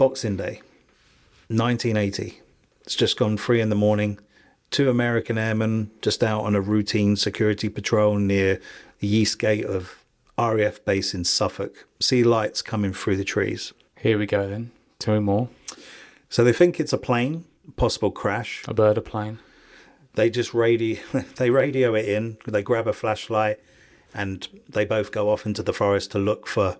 Boxing Day, 1980. It's just gone 3 a.m. 2 American airmen just out on a routine security patrol near the east gate of RAF base in Suffolk. See lights coming through the trees. Here we go then. Tell me more. So they think it's a plane, possible crash. A bird, a plane. They just radio it in. They grab a flashlight, and they both go off into the forest to look for.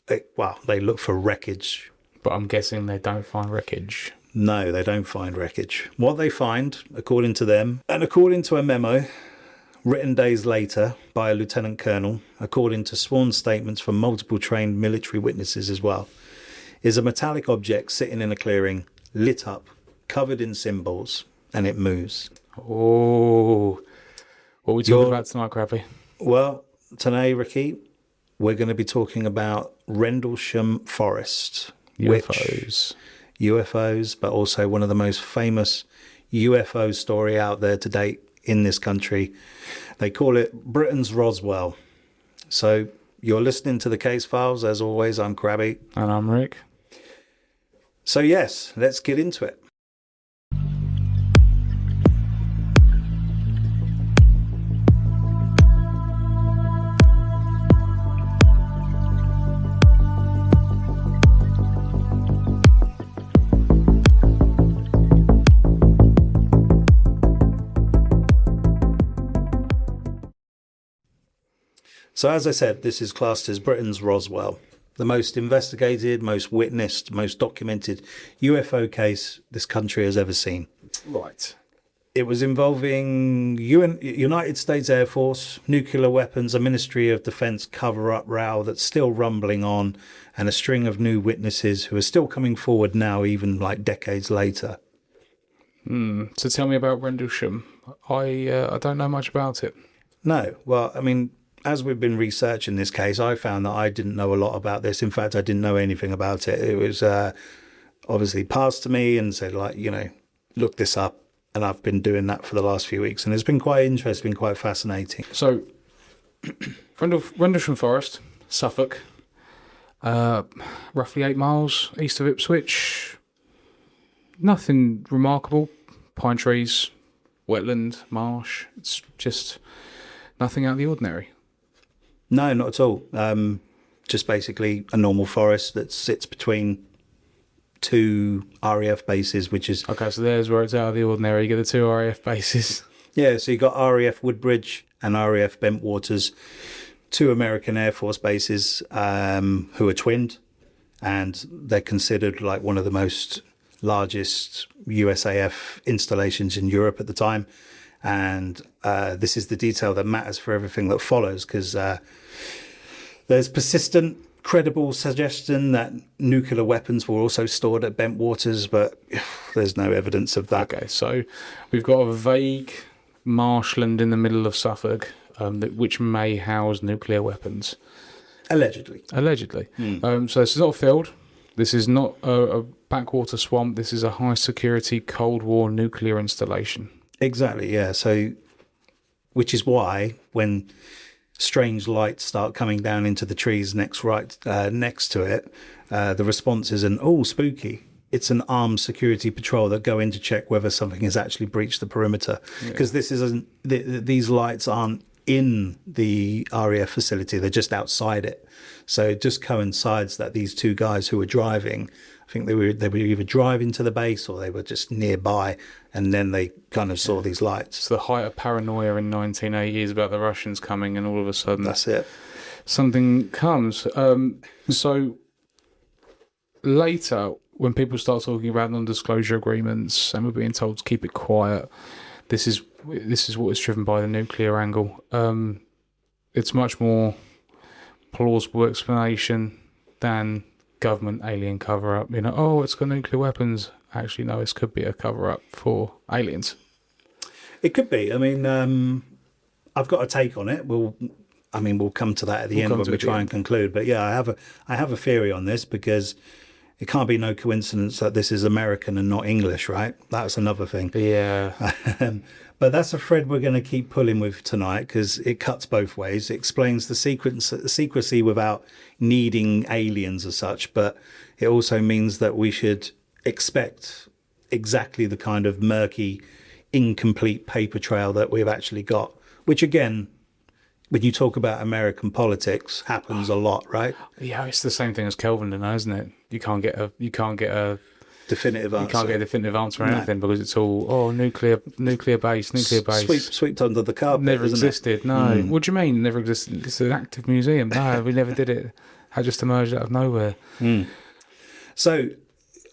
They look for wreckage. But I'm guessing they don't find wreckage. No, they don't find wreckage. What they find, according to them, and according to a memo written days later by a lieutenant colonel, according to sworn statements from multiple trained military witnesses as well, is a metallic object sitting in a clearing, lit up, covered in symbols, and it moves. Oh, what are we talking about tonight, Crabby? Well, today, Ricky, we're going to be talking about Rendlesham Forest. UFOs, but also one of the most famous UFO story out there to date in this country. They call it Britain's Roswell. So you're listening to the Case Files. As always, I'm Crabby. And I'm Rick. So yes, let's get into it. So as I said, this is classed as Britain's Roswell, the most investigated, most witnessed, most documented UFO case this country has ever seen. Right. It was involving United States Air Force, nuclear weapons, a Ministry of Defense cover-up row that's still rumbling on, and a string of new witnesses who are still coming forward now, even like decades later. So tell me about Rendlesham. I don't know much about it. No. Well, I mean, as we've been researching this case, I found that I didn't know a lot about this. In fact, I didn't know anything about it. It was obviously passed to me and said, look this up. And I've been doing that for the last few weeks. And it's been quite interesting, quite fascinating. So, Rendlesham Forest, Suffolk, roughly 8 miles east of Ipswich. Nothing remarkable. Pine trees, wetland, marsh. It's just nothing out of the ordinary. No, not at all. Just basically a normal forest that sits between 2 RAF bases, which is... Okay, so there's where it's out of the ordinary. You get the 2 RAF bases. Yeah, so you got RAF Woodbridge and RAF Bentwaters, 2 American Air Force bases who are twinned, and they're considered like one of the most largest USAF installations in Europe at the time. And this is the detail that matters for everything that follows, because there's persistent, credible suggestion that nuclear weapons were also stored at Bentwaters, but there's no evidence of that. Okay, so we've got a vague marshland in the middle of Suffolk, which may house nuclear weapons. Allegedly. So this is not a field. This is not a backwater swamp. This is a high-security Cold War nuclear installation. Exactly, yeah. So, which is why when strange lights start coming down into the trees next to it, the response isn't, oh, spooky. It's an armed security patrol that go in to check whether something has actually breached the perimeter. Because these lights aren't in the RAF facility, they're just outside it. So it just coincides that these 2 guys who were driving, I think they were either driving to the base or they were just nearby, and then they kind of saw these lights. It's the height of paranoia in 1980s about the Russians coming, and all of a sudden that's it. Something comes. So later, when people start talking about non-disclosure agreements and we're being told to keep it quiet, this is what is driven by the nuclear angle. It's much more plausible explanation than government alien cover-up. It's got nuclear weapons. Actually, no, this could be a cover-up for aliens. It could be. I mean, I've got a take on it. We'll come to that at the end when we try and conclude. But yeah, I have a theory on this, because it can't be no coincidence that this is American and not English, right? That's another thing. Yeah. But that's a thread we're going to keep pulling with tonight because it cuts both ways. It explains the secrecy without needing aliens as such, but it also means that we should expect exactly the kind of murky, incomplete paper trail that we've actually got, which again, when you talk about American politics, happens a lot, right? Yeah, it's the same thing as Kelvin, isn't it? You can't get a Definitive answer. You can't get a definitive answer on anything because it's all nuclear base. Swept under the carpet. Never isn't existed. It? No. What do you mean? Never existed? It's an active museum. No, we never did it. It just emerged out of nowhere. So,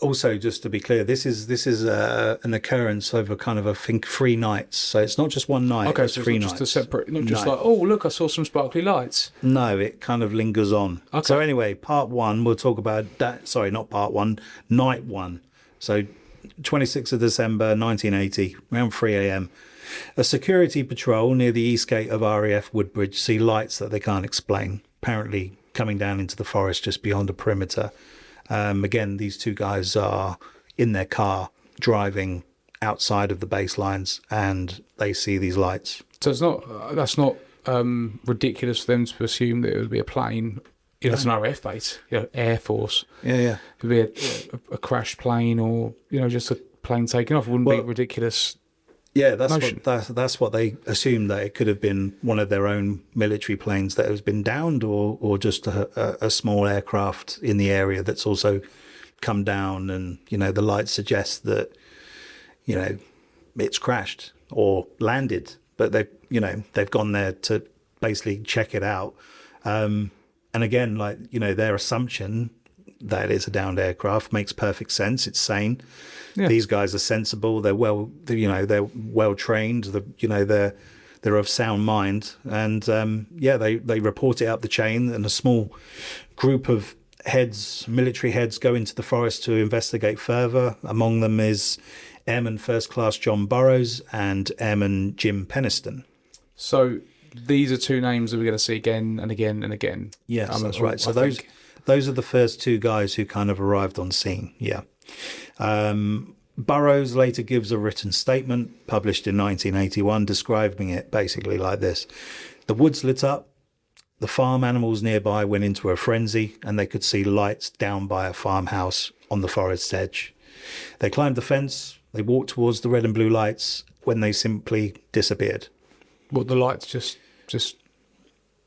also just to be clear, this is an occurrence over kind of I think 3 nights. So it's not just one night. Okay, it's so 3 it's nights. not just a separate. Not just like, oh look, I saw some sparkly lights. No, it kind of lingers on. Okay. So anyway, part 1, we'll talk about that. Sorry, not part 1, night 1. So 26th of December 1980, around 3 a.m. A security patrol near the east gate of RAF Woodbridge see lights that they can't explain, apparently coming down into the forest just beyond the perimeter. Again, these 2 guys are in their car driving outside of the baselines and they see these lights. So it's not that's not ridiculous for them to assume that it would be a plane. It's an RAF base, Air Force. Yeah. It would be a crashed plane or just a plane taking off. It wouldn't be ridiculous. Yeah, that's what they assumed, that it could have been one of their own military planes that has been downed, or just a small aircraft in the area that's also come down, and the lights suggest that it's crashed or landed, but they've gone there to basically check it out. And again, their assumption that it's a downed aircraft makes perfect sense. It's sane. Yeah. These guys are sensible. They're they're well trained. They're of sound mind. And they report it up the chain, and a small group of military heads, go into the forest to investigate further. Among them is Airman First Class John Burroughs and Airman Jim Peniston. So these are 2 names that we're going to see again and again and again. Yes, that's right. So those are the first 2 guys who kind of arrived on scene. Yeah. Burroughs later gives a written statement published in 1981 describing it basically like this. The woods lit up. The farm animals nearby went into a frenzy, and they could see lights down by a farmhouse on the forest's edge. They climbed the fence. They walked towards the red and blue lights when they simply disappeared. Well, the lights just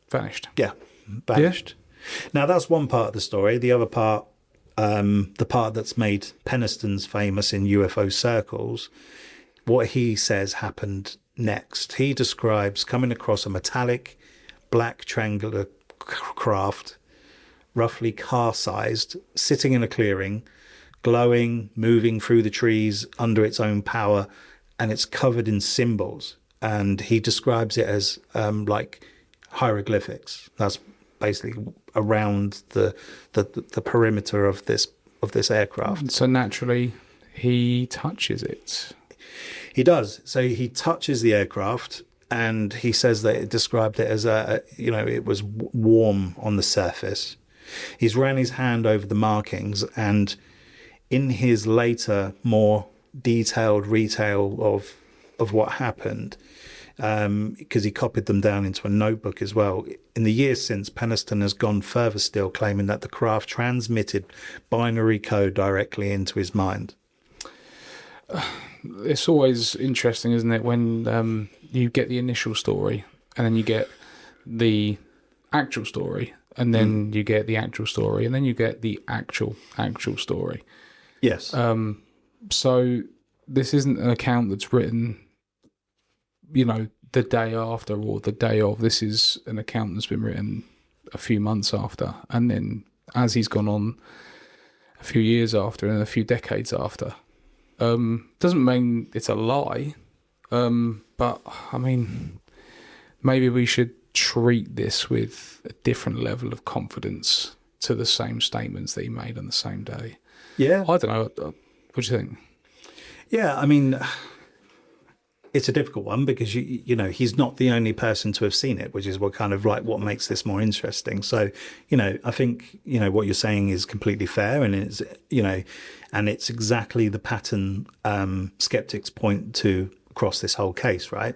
vanished. Yeah, vanished. Yeah. Now, that's one part of the story. The other part, the part that's made Peniston's famous in UFO circles, what he says happened next. He describes coming across a metallic, black triangular craft, roughly car-sized, sitting in a clearing, glowing, moving through the trees under its own power, and it's covered in symbols. And he describes it as like hieroglyphics. That's basically around the perimeter of this aircraft. So naturally, he touches it. He does. So he touches the aircraft, and he says that it described it as it was warm on the surface. He's ran his hand over the markings, and in his later, more detailed retale of what happened, because he copied them down into a notebook as well. In the years since, Peniston has gone further still, claiming that the craft transmitted binary code directly into his mind. It's always interesting, isn't it, when you get the initial story, and then you get the actual story, and then you get the actual story, and then you get the actual story. Yes. So this isn't an account that's written, the day after or the day of. This is an account that's been written a few months after, and then as he's gone on, a few years after, and a few decades after. Doesn't mean it's a lie, but I mean, maybe we should treat this with a different level of confidence to the same statements that he made on the same day. Yeah. I don't know. What do you think? Yeah, I mean, it's a difficult one because you know he's not the only person to have seen it, which is what kind of like what makes this more interesting. So you know, I think you know what you're saying is completely fair, and it's you know, and it's exactly the pattern skeptics point to across this whole case, right?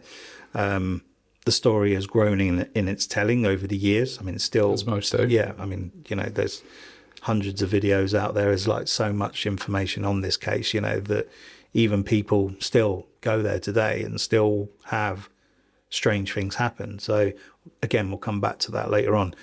The story has grown in its telling over the years. I mean, it's still As most do. yeah. I mean, you know, there's hundreds of videos out there. There's like so much information on this case, you know, that even people still go there today and still have strange things happen. So again, we'll come back to that later on.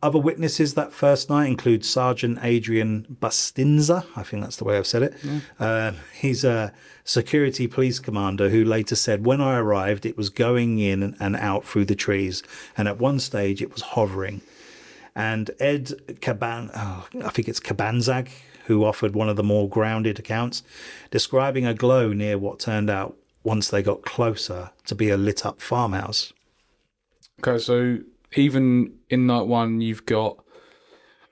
Other witnesses that first night include Sergeant Adrian Bustinza. I think that's the way I've said it. Yeah. He's a security police commander who later said, when I arrived, it was going in and out through the trees. And at one stage it was hovering. And Ed I think it's Cabanzag, who offered one of the more grounded accounts, describing a glow near what turned out, once they got closer, to be a lit-up farmhouse. Okay, so even in night one, you've got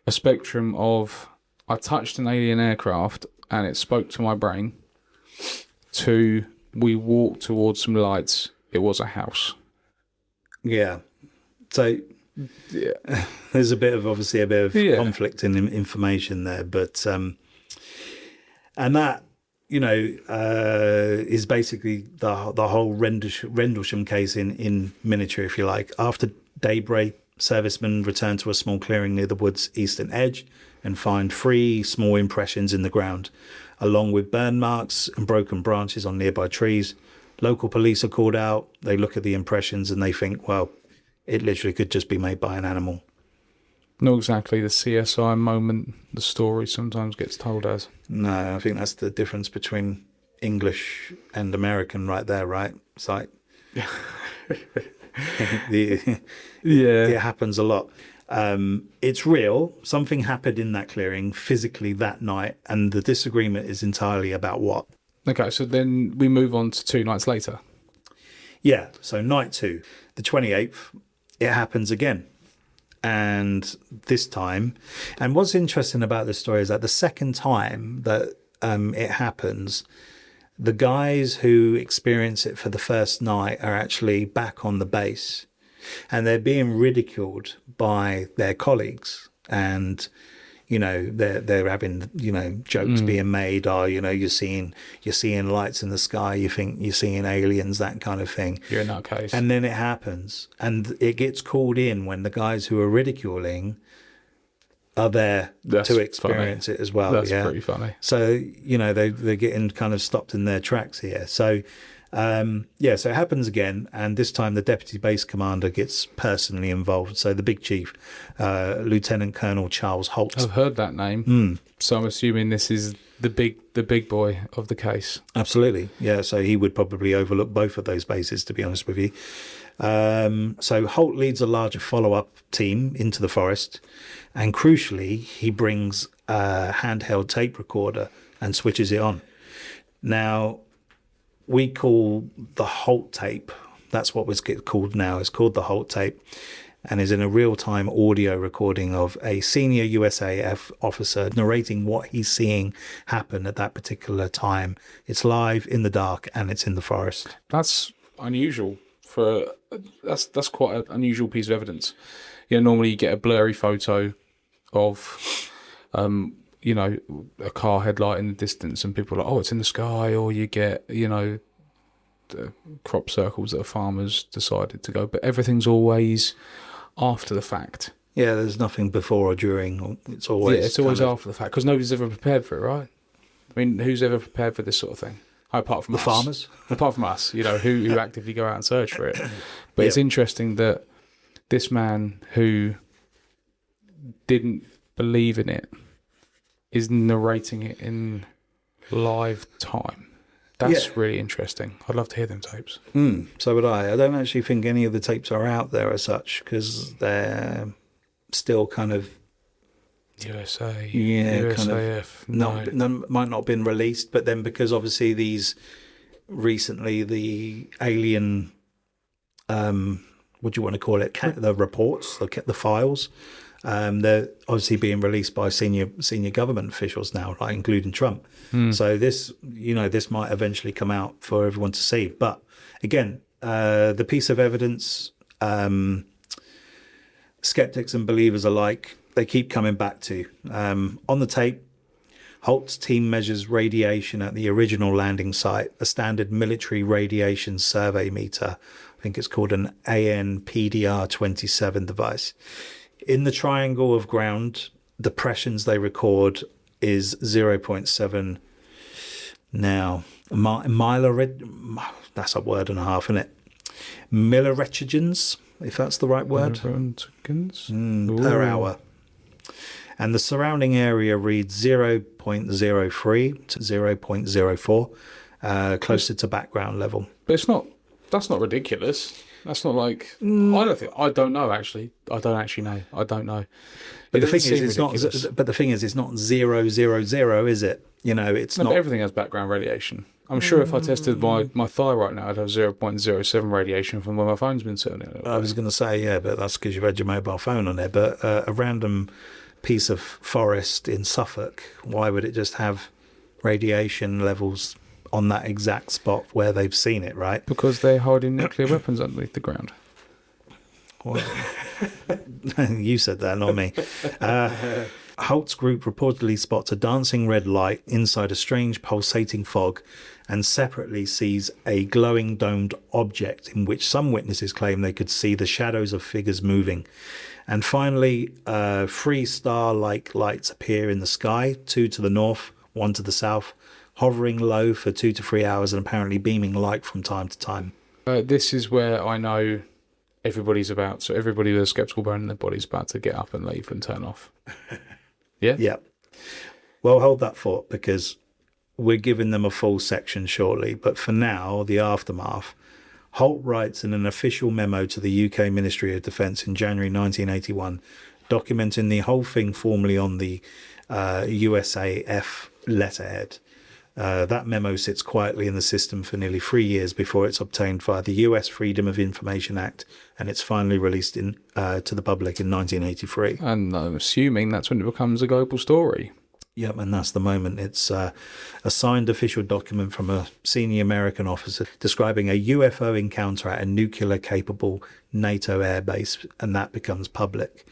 a spectrum of, I touched an alien aircraft and it spoke to my brain, to we walked towards some lights, it was a house. Yeah. So yeah, there's obviously a bit of conflict in information there, but and that, you know, is basically the whole Rendlesham case in miniature, if you like. After daybreak, servicemen return to a small clearing near the wood's eastern edge and find 3 small impressions in the ground, along with burn marks and broken branches on nearby trees. Local police are called out. They look at the impressions and they think, well, it literally could just be made by an animal. Not exactly the CSI moment the story sometimes gets told as. No, I think that's the difference between English and American right there, right? It's like... It happens a lot. It's real. Something happened in that clearing physically that night, and the disagreement is entirely about what. Okay, so then we move on to 2 nights later. Yeah, so night 2, the 28th, it happens again. And this time, and what's interesting about this story is that the second time that it happens, the guys who experience it for the first night are actually back on the base, and they're being ridiculed by their colleagues. And you know, they're having, you know, jokes being made. Oh, you know, you're seeing lights in the sky. You think you're seeing aliens, that kind of thing. You're in that case. And then it happens, and it gets called in when the guys who are ridiculing are there to experience it as well. That's pretty funny. So you know, they're getting kind of stopped in their tracks here. So. So it happens again, and this time the deputy base commander gets personally involved. So the big chief, Lieutenant Colonel Charles Halt. I've heard that name, so I'm assuming this is the big boy of the case. Absolutely, yeah. So he would probably overlook both of those bases, to be honest with you. So Halt leads a larger follow-up team into the forest, and crucially, he brings a handheld tape recorder and switches it on. Now, we call the Halt Tape, that's what was called now, it's called the Halt Tape, and is in a real-time audio recording of a senior USAF officer narrating what he's seeing happen at that particular time. It's live, in the dark, and it's in the forest. That's unusual. That's quite an unusual piece of evidence. You know, normally you get a blurry photo of you know, a car headlight in the distance and people are like, oh, it's in the sky, or you get, you know, the crop circles that farmers decided to go, but everything's always after the fact. Yeah, there's nothing before or during. It's always after the fact, because nobody's ever prepared for it, right? I mean, who's ever prepared for this sort of thing? Apart from the farmers? Apart from us, you know, who actively go out and search for it. But It's interesting that this man who didn't believe in it is narrating it in live time. That's really interesting. I'd love to hear them tapes. So would I. I don't actually think any of the tapes are out there as such, because they're still kind of USA, USAF, kind of might not have been released. But then, because obviously recently the alien, what do you want to call it? The reports, the files. They're obviously being released by senior government officials now, like including Trump. So this, this might eventually come out for everyone to see. But again, the piece of evidence, skeptics and believers alike, they keep coming back to. On the tape, Halt's team measures radiation at the original landing site, a standard military radiation survey meter. I think it's called an ANPDR-27 device. In the triangle of ground, the pressions they record is 0.7. Now, that's a word and a half, isn't it? Milliroentgens, if that's the right word. Per hour. And the surrounding area reads 0.03 to 0.04, closer to background level. But that's not ridiculous. That's not like, I don't know, actually. I don't know. But the thing is, it's not 000, is it? It's not. But everything has background radiation. I'm sure if I tested my thigh right now, I'd have 0.07 radiation from where my phone's been sitting in it. I was going to say, yeah, but that's because you've had your mobile phone on there. But a random piece of forest in Suffolk, why would it just have radiation levels on that exact spot where they've seen it, right? Because they're hiding nuclear weapons underneath the ground. Well, you said that, not me. Halt's group reportedly spots a dancing red light inside a strange pulsating fog and separately sees a glowing domed object in which some witnesses claim they could see the shadows of figures moving. And finally, 3 star-like lights appear in the sky, 2 to the north, 1 to the south, hovering low for 2 to 3 hours and apparently beaming light from time to time. This is where I know everybody with a skeptical bone in their body's about to get up and leave and turn off. Yeah? Yeah. Well, hold that thought, because we're giving them a full section shortly. But for now, the aftermath. Halt writes in an official memo to the UK Ministry of Defence in January 1981, documenting the whole thing formally on the USAF letterhead. That memo sits quietly in the system for nearly 3 years before it's obtained via the US Freedom of Information Act, and it's finally released to the public in 1983. And I'm assuming that's when it becomes a global story. Yep, and that's the moment. It's a signed official document from a senior American officer describing a UFO encounter at a nuclear-capable NATO airbase, and that becomes public.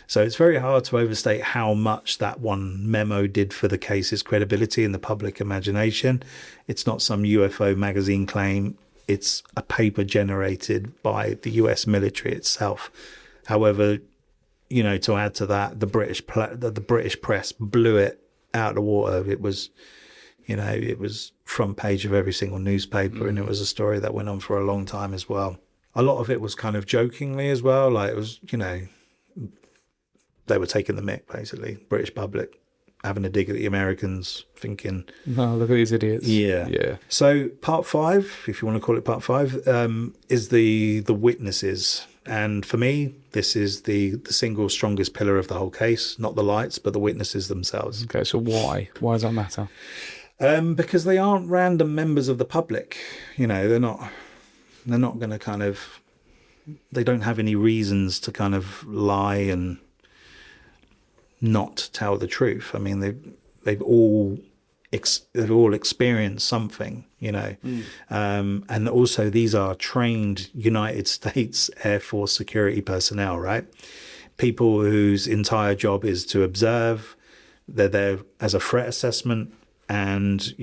So it's very hard to overstate how much that one memo did for the case's credibility in the public imagination. It's not some UFO magazine claim. It's a paper generated by the US military itself. However, to add to that, the British press blew it out of the water. It was, it was front page of every single newspaper, and it was a story that went on for a long time as well. A lot of it was kind of jokingly as well. Like, it was, they were taking the mick, basically. British public having a dig at the Americans, thinking, "No, look at these idiots." Yeah. So part 5, if you want to call it part 5, is the witnesses. And for me, this is the single strongest pillar of the whole case, not the lights, but the witnesses themselves. Okay, so why? Why does that matter? Because they aren't random members of the public. They're not going to kind of, they don't have any reasons to kind of lie and not tell the truth. I mean, they've all experienced something, and also these are trained United States Air Force security personnel, right? People whose entire job is to observe. They're there as a threat assessment, and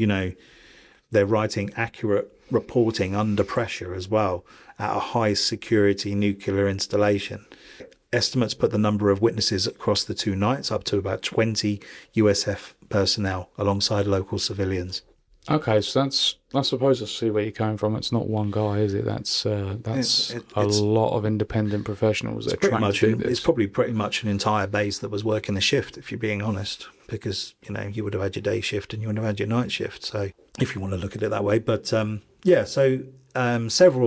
they're writing accurate reporting under pressure as well at a high security nuclear installation. Estimates put the number of witnesses across the 2 nights up to about 20 USF personnel alongside local civilians. Okay, so I suppose I see where you're coming from. It's not one guy, is it? That's a lot of independent professionals that are trying to do this. It's probably pretty much an entire base that was working a shift, if you're being honest, because you would have had your day shift and you would have had your night shift. So if you want to look at it that way, but several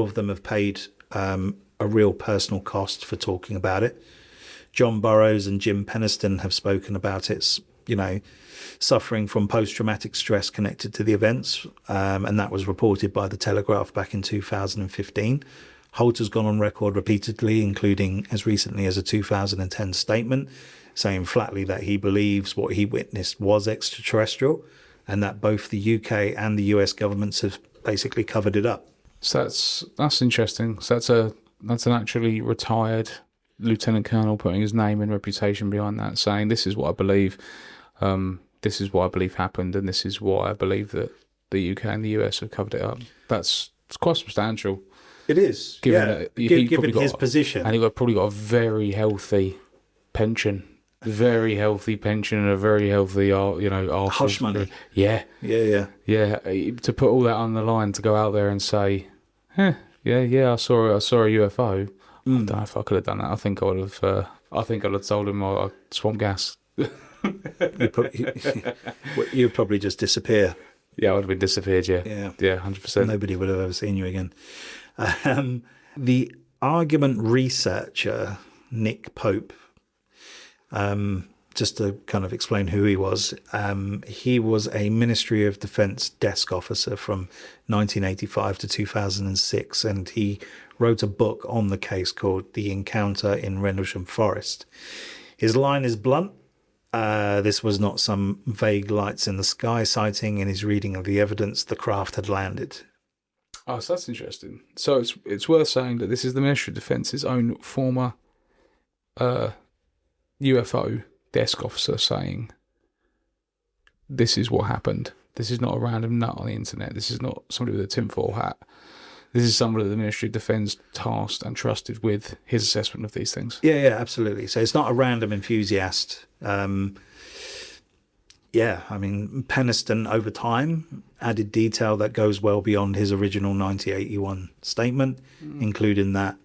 of them have paid a real personal cost for talking about it. John Burroughs and Jim Peniston have spoken about it, suffering from post-traumatic stress connected to the events, and that was reported by the Telegraph back in 2015. Halt has gone on record repeatedly, including as recently as a 2010 statement, saying flatly that he believes what he witnessed was extraterrestrial, and that both the UK and the US governments have basically covered it up. So that's interesting. So that's an actually retired lieutenant colonel putting his name and reputation behind that, saying this is what I believe, this is what I believe happened, and this is why I believe that the UK and the US have covered it up. It's quite substantial. It is, given his position. And he probably got a very healthy pension. Very healthy pension and a very healthy, hush money. Yeah. To put all that on the line, to go out there and say, I saw a UFO. I don't know if I could have done that. I think I would have. I think I'd have told him I swamp gas. You'd probably just disappear. Yeah, I would have been disappeared. Yeah, 100%. Nobody would have ever seen you again. The argument researcher Nick Pope. Just to kind of explain who he was a Ministry of Defence desk officer from 1985 to 2006, and he wrote a book on the case called The Encounter in Rendlesham Forest. His line is blunt. This was not some vague lights in the sky sighting. In his reading of the evidence, the craft had landed. Oh, so that's interesting. So it's worth saying that this is the Ministry of Defence's own former UFO desk officer saying this is what happened. This is not a random nut on the internet. This is not somebody with a tinfoil hat. This is somebody that the Ministry of Defence tasked and trusted with his assessment of these things. Yeah, absolutely. So it's not a random enthusiast. Peniston over time added detail that goes well beyond his original 1981 statement, including that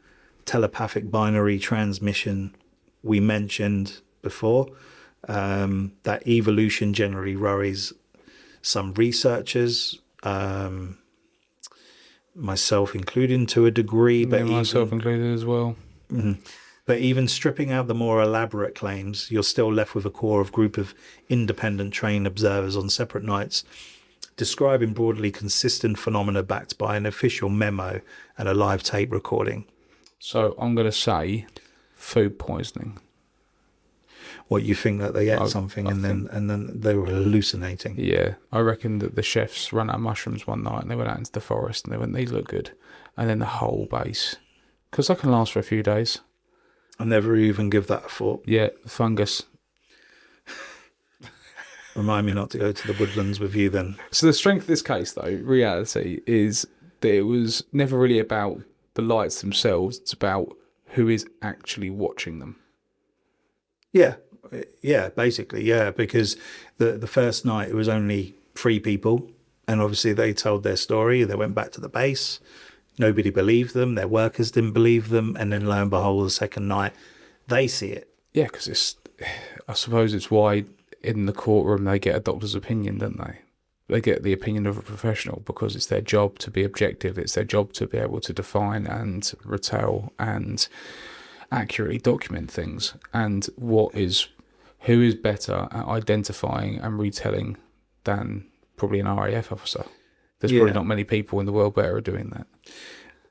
telepathic binary transmission we mentioned before, that evolution generally worries some researchers, myself included to a degree. Myself included as well. Mm-hmm. But even stripping out the more elaborate claims, you're still left with a core of group of independent trained observers on separate nights, describing broadly consistent phenomena backed by an official memo and a live tape recording. So I'm going to say food poisoning. What, you think that they ate something and then they were hallucinating? Yeah, I reckon that the chefs ran out of mushrooms one night and they went out into the forest and they went, these look good. And then the whole base, because that can last for a few days. I never even give that a thought. Yeah, fungus. Remind me not to go to the woodlands with you then. So the strength of this case, though, reality, is that it was never really about the lights themselves. It's about who is actually watching them. Yeah, basically, yeah, because the first night it was only 3 people, and obviously they told their story. They went back to the base. Nobody believed them. Their workers didn't believe them, and then lo and behold, the second night they see it. Yeah, because I suppose it's why in the courtroom they get a doctor's opinion, don't they? They get the opinion of a professional because it's their job to be objective. It's their job to be able to define and retell and accurately document things. And who is better at identifying and retelling than probably an RAF officer? There's probably not many people in the world better at doing that.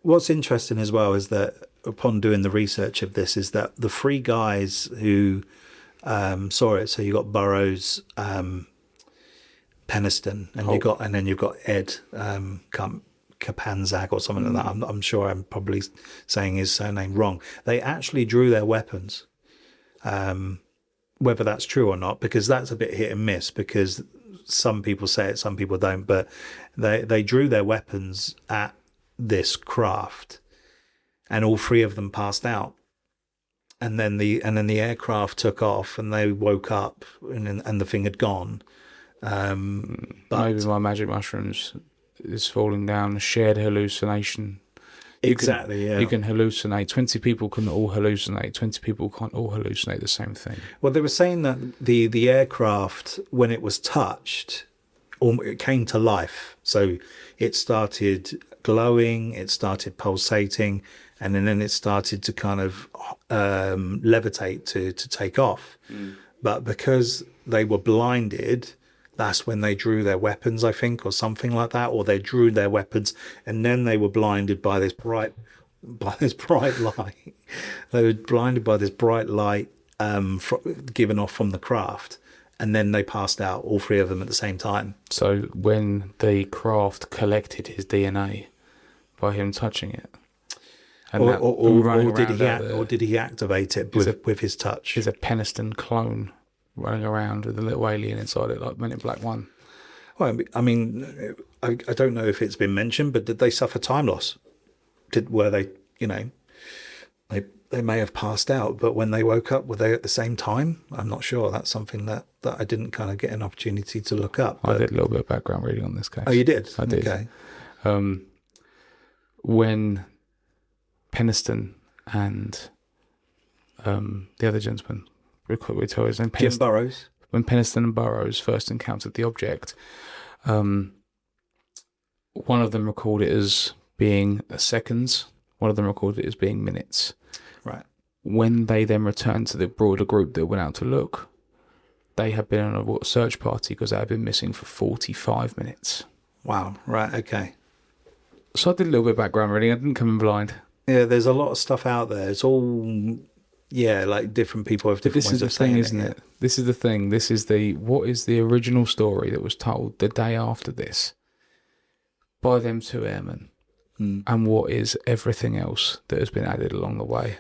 What's interesting as well is that upon doing the research of this is that the 3 guys who saw it, so you got Burroughs, Peniston, and then you've got Ed Kapanzak or something like that. I'm sure I'm probably saying his surname wrong. They actually drew their weapons, whether that's true or not, because that's a bit hit and miss, because some people say it, some people don't, but they drew their weapons at this craft, and all 3 of them passed out. And then the aircraft took off, and they woke up, and the thing had gone. But maybe my magic mushrooms is falling down. A shared hallucination. You can hallucinate. 20 people can all hallucinate. 20 people can't all hallucinate the same thing. Well, they were saying that the aircraft, when it was touched, it came to life. So it started glowing, it started pulsating, and then it started to kind of levitate to take off. But because they were blinded, that's when they drew their weapons, I think, or something like that, or they drew their weapons and then they were blinded by this bright by this bright light. They were blinded by this bright light given off from the craft, and then they passed out, all three of them at the same time. So when the craft collected his DNA by him touching it, and or did he activate it with his touch? Is a Peniston clone running around with a little alien inside it, like Men in Black 1? Well, I mean, I don't know if it's been mentioned, but did they suffer time loss? Were they, they may have passed out, but when they woke up, were they at the same time? I'm not sure. That's something that I didn't kind of get an opportunity to look up. I did a little bit of background reading on this case. Oh, you did? I did. Okay. When Peniston and the other gentleman, we tell his name, Jim Burrows. When Peniston and Burrows first encountered the object, one of them recalled it as being seconds, one of them recorded it as being minutes. Right. When they then returned to the broader group that went out to look, they had been on a search party because they had been missing for 45 minutes. Wow. Right. Okay. So I did a little bit of background reading. I didn't come in blind. Yeah, there's a lot of stuff out there. It's all, like different people have different ways of saying it. This is the thing, isn't it? This is the thing. This is what is the original story that was told the day after this by them two airmen, and what is everything else that has been added along the way.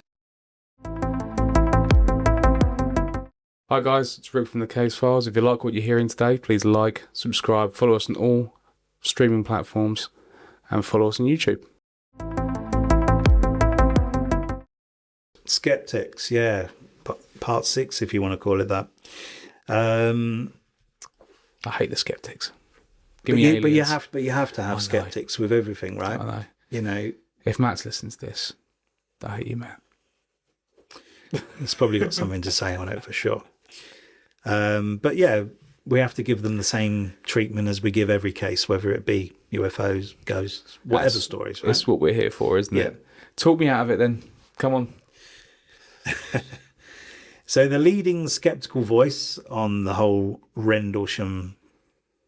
Hi guys, it's Rick from the KASE Files. If you like what you're hearing today, please like, subscribe, follow us on all streaming platforms, and follow us on YouTube. Sceptics, yeah. Part 6, if you want to call it that. I hate the Sceptics. But you have to have Sceptics with everything, right? I know. If Matt's listening to this, I hate you, Matt. He's probably got something to say on it for sure. But yeah, we have to give them the same treatment as we give every case, whether it be UFOs, ghosts, whatever stories. Right? That's what we're here for, isn't it? Talk me out of it then. Come on. So the leading skeptical voice on the whole Rendlesham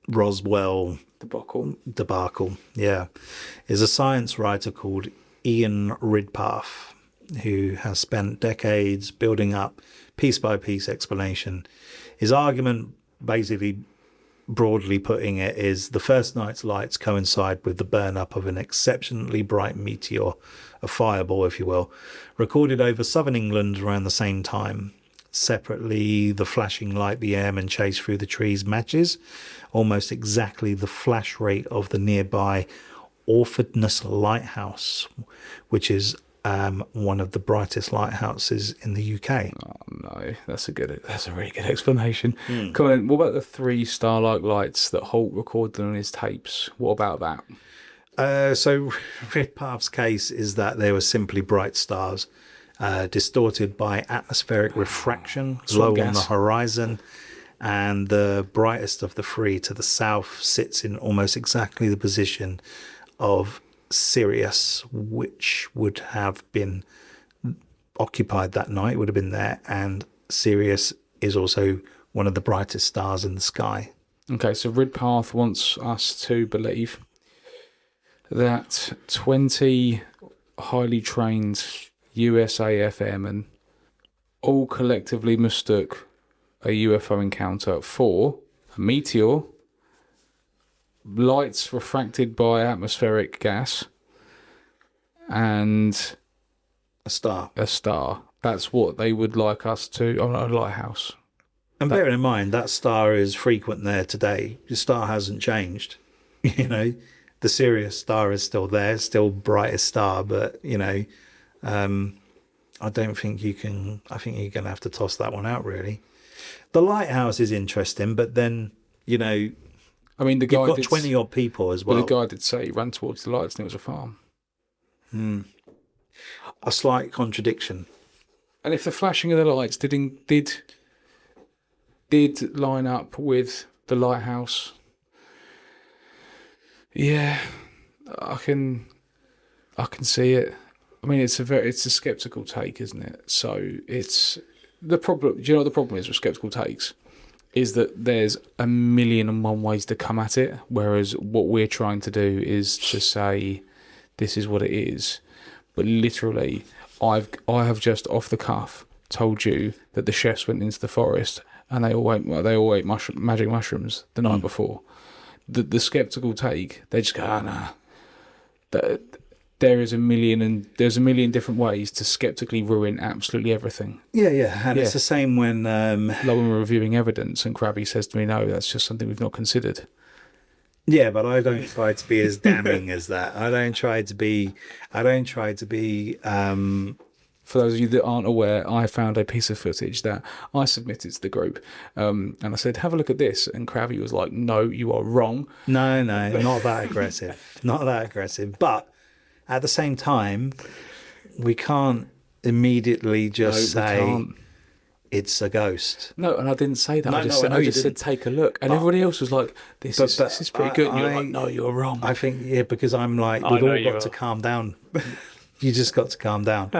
Roswell debacle, is a science writer called Ian Ridpath, who has spent decades building up piece by piece explanation. His argument, basically broadly putting it, is the first night's lights coincide with the burn up of an exceptionally bright meteor, a fireball if you will, recorded over southern England around the same time. Separately, the flashing light the airmen chased through the trees matches almost exactly the flash rate of the nearby Orfordness Lighthouse, which is one of the brightest lighthouses in the UK. Oh no, that's a really good explanation. Come on, what about the 3 starlight lights that Halt recorded on his tapes? What about that? So Ridpath's case is that they were simply bright stars, distorted by atmospheric refraction low on the horizon, and the brightest of the 3 to the south sits in almost exactly the position of Sirius, which would have been occupied that night, would have been there, and Sirius is also one of the brightest stars in the sky. Okay, so Ridpath wants us to believe that 20 highly trained USAF airmen all collectively mistook a UFO encounter for a meteor, lights refracted by atmospheric gas, and a star. That's what they would like us to, on a lighthouse. And bearing in mind, that star is frequent there today. The star hasn't changed. The Sirius star is still there, still brightest star, but, I don't think you can, I think you're going to have to toss that one out, really. The lighthouse is interesting, but then, the guy you've got 20 odd people as well. Well, the guy did say he ran towards the lights and it was a farm. A slight contradiction. And if the flashing of the lights did line up with the lighthouse, yeah, I can see it. I mean, it's a skeptical take, isn't it? So it's the problem. Do you know what the problem is with skeptical takes? Is that there's 1,000,001 ways to come at it, whereas what we're trying to do is to say this is what it is. but literally, I have just off the cuff told you that the chefs went into the forest and they all ate magic mushrooms the night before. The skeptical take, they just go, nah. There's a million different ways to skeptically ruin absolutely everything. Yeah. And it's the same when like when we're reviewing evidence and Crabby says to me, no, that's just something we've not considered. Yeah, but I don't try to be as damning as that. I don't try to be. For those of you that aren't aware, I found a piece of footage that I submitted to the group, and I said, "Have a look at this." And Crabby was like, "No, you are wrong." No, not that aggressive. Not that aggressive. But at the same time, we can't immediately just say it's a ghost. No, and I didn't say that. I just said, take a look. And everybody else was like, this is pretty good. And you're like, no, you're wrong. I think, because I'm like, we've all got to calm down. You just got to calm down.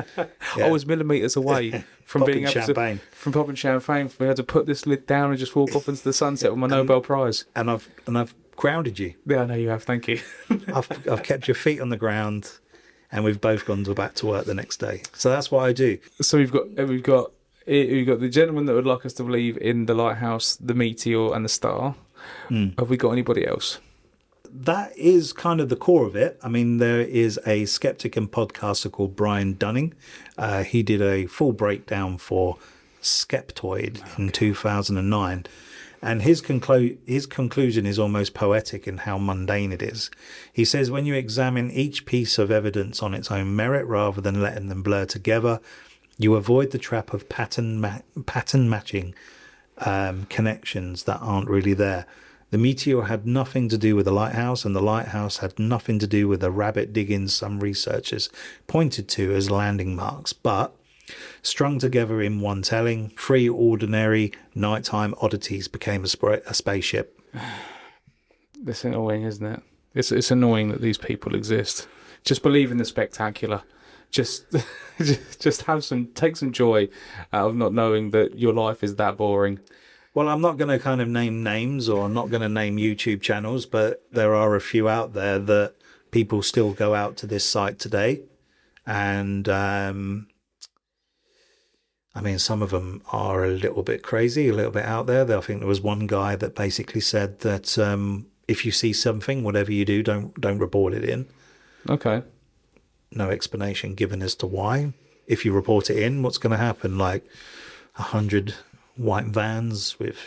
I was millimetres away from being able to, from popping champagne, from being able to put this lid down and just walk off into the sunset with my Nobel Prize. And I've grounded you. Yeah, I know you have. Thank you. I've kept your feet on the ground, and we've both gone back to work the next day. So that's what I do. So we've got the gentleman that would like us to believe in the lighthouse, the meteor, and the star. Have we got anybody else? That is kind of the core of it. I mean, there is a skeptic and podcaster called Brian Dunning. He did a full breakdown for Skeptoid in 2009. And his conclusion is almost poetic in how mundane it is. He says, when you examine each piece of evidence on its own merit rather than letting them blur together, you avoid the trap of pattern matching connections that aren't really there. The meteor had nothing to do with the lighthouse, and the lighthouse had nothing to do with the rabbit diggings some researchers pointed to as landing marks. But strung together in one telling, 3 ordinary nighttime oddities became a spaceship. That's annoying, isn't it? It's annoying that these people exist. Just believe in the spectacular. Just take some joy out of not knowing that your life is that boring. Well, I'm not going to kind of name names, or I'm not going to name YouTube channels, but there are a few out there that people still go out to this site today. And, I mean, some of them are a little bit crazy, a little bit out there. I think there was one guy that basically said that if you see something, whatever you do, don't report it in. Okay. No explanation given as to why. If you report it in, what's going to happen? Like 100 white vans with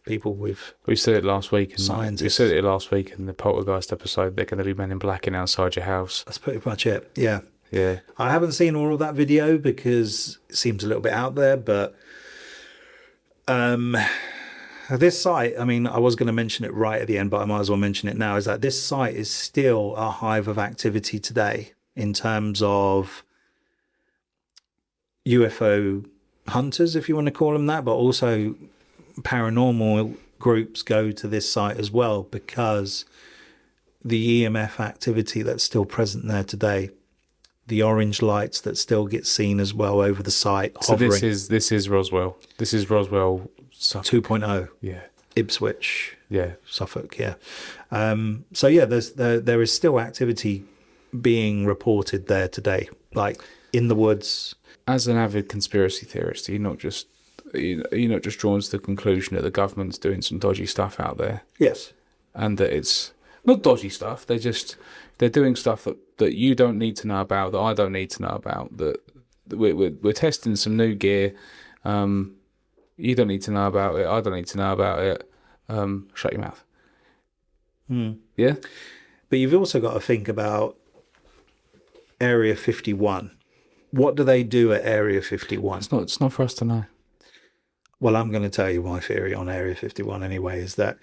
people with... We said it last week. Scientists. We said it last week in the Poltergeist episode. They're going to be men in black outside your house. That's pretty much it. Yeah. Yeah. I haven't seen all of that video because it seems a little bit out there, but this site, I mean, I was going to mention it right at the end, but I might as well mention it now, is that this site is still a hive of activity today in terms of UFO hunters, if you want to call them that, but also paranormal groups go to this site as well because the EMF activity that's still present there today, the orange lights that still get seen as well over the site. So hovering. This is Roswell. This is Roswell 2.0. Yeah. Ipswich. Yeah. Suffolk. Yeah. So yeah, there is still activity being reported there today, like in the woods. As an avid conspiracy theorist, you're not just drawn to the conclusion that the government's doing some dodgy stuff out there. Yes. And that it's not dodgy stuff. They're doing stuff that you don't need to know about, that I don't need to know about. That we're testing some new gear. You don't need to know about it. I don't need to know about it. Shut your mouth. Yeah. But you've also got to think about Area 51. What do they do at Area 51? It's not for us to know. Well, I'm going to tell you my theory on Area 51 anyway, is that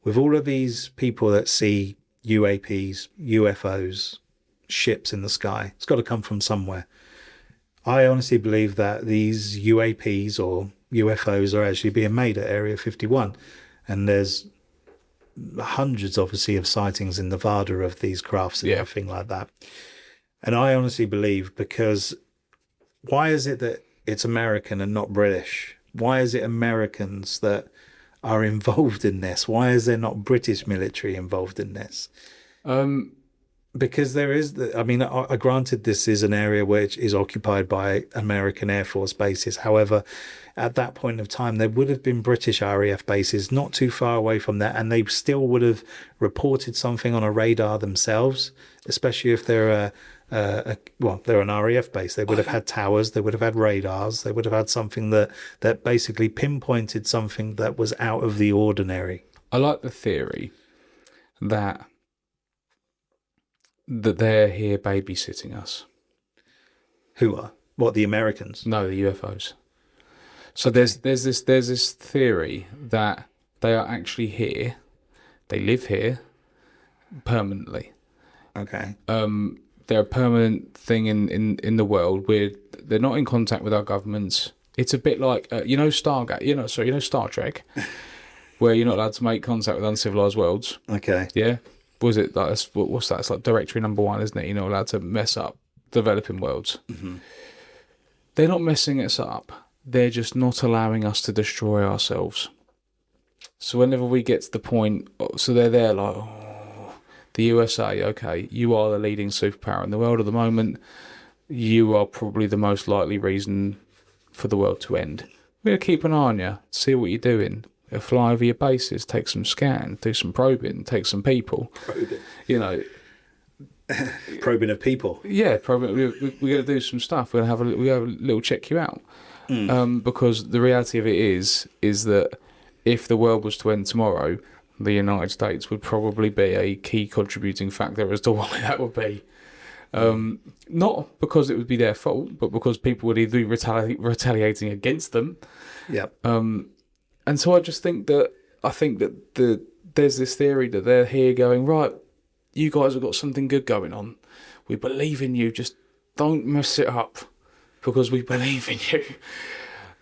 with all of these people that see UAPs, UFOs, ships in the sky, it's got to come from somewhere. I honestly believe that these UAPs or UFOs are actually being made at Area 51. And there's hundreds, obviously, of sightings in Nevada of these crafts and everything like that. And I honestly believe, because why is it that it's American and not British? Why is it Americans that are involved in this? Why is there not British military involved in this? Because there is, I mean, I granted this is an area which is occupied by American Air Force bases. However, at that point of time, there would have been British RAF bases not too far away from that, and they still would have reported something on a radar themselves, especially if they're they're an RAF base. They would have had towers, they would have had radars, they would have had something that basically pinpointed something that was out of the ordinary. I like the theory that they're here babysitting us. Who are? What, the Americans? No, the UFOs. So there's this theory that they are actually here. They live here permanently. Okay. They're a permanent thing in the world. They're not in contact with our governments. It's a bit like Stargate. Star Trek, where you're not allowed to make contact with uncivilized worlds. Okay. Yeah. Was it like what's that? It's like directory number 1, isn't it? You're not allowed to mess up developing worlds. Mm-hmm. They're not messing us up. They're just not allowing us to destroy ourselves. So whenever we get to the point, so they're there like, the USA, okay, you are the leading superpower in the world at the moment. You are probably the most likely reason for the world to end. We're going to keep an eye on you, see what you're doing. Fly over your bases, take some scan, do some probing, take some people. Probing. Probing of people. Yeah, probing. We're going to do some stuff. We're going to have a little check you out. Because the reality of it is that if the world was to end tomorrow, the United States would probably be a key contributing factor as to why that would be. Not because it would be their fault, but because people would either be retaliating against them. Yep. And so I think that there's this theory that they're here going, right, you guys have got something good going on. We believe in you. Just don't mess it up because we believe in you.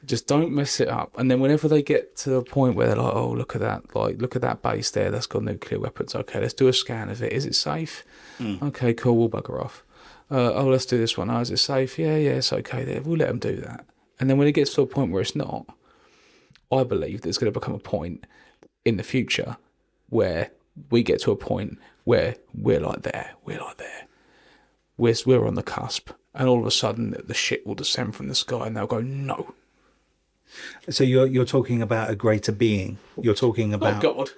Just don't mess it up. And then whenever they get to the point where they're like, oh, look at that. Like, look at that base there. That's got nuclear weapons. Okay, let's do a scan of it. Is it safe? Okay, cool. We'll bugger off. Let's do this one. Oh, is it safe? Yeah, it's okay there. We'll let them do that. And then when it gets to a point where it's not, I believe there's going to become a point in the future where we get to a point where we're there. We're on the cusp, and all of a sudden the shit will descend from the sky, and they'll go, no. So you're talking about a greater being. You're talking about not God,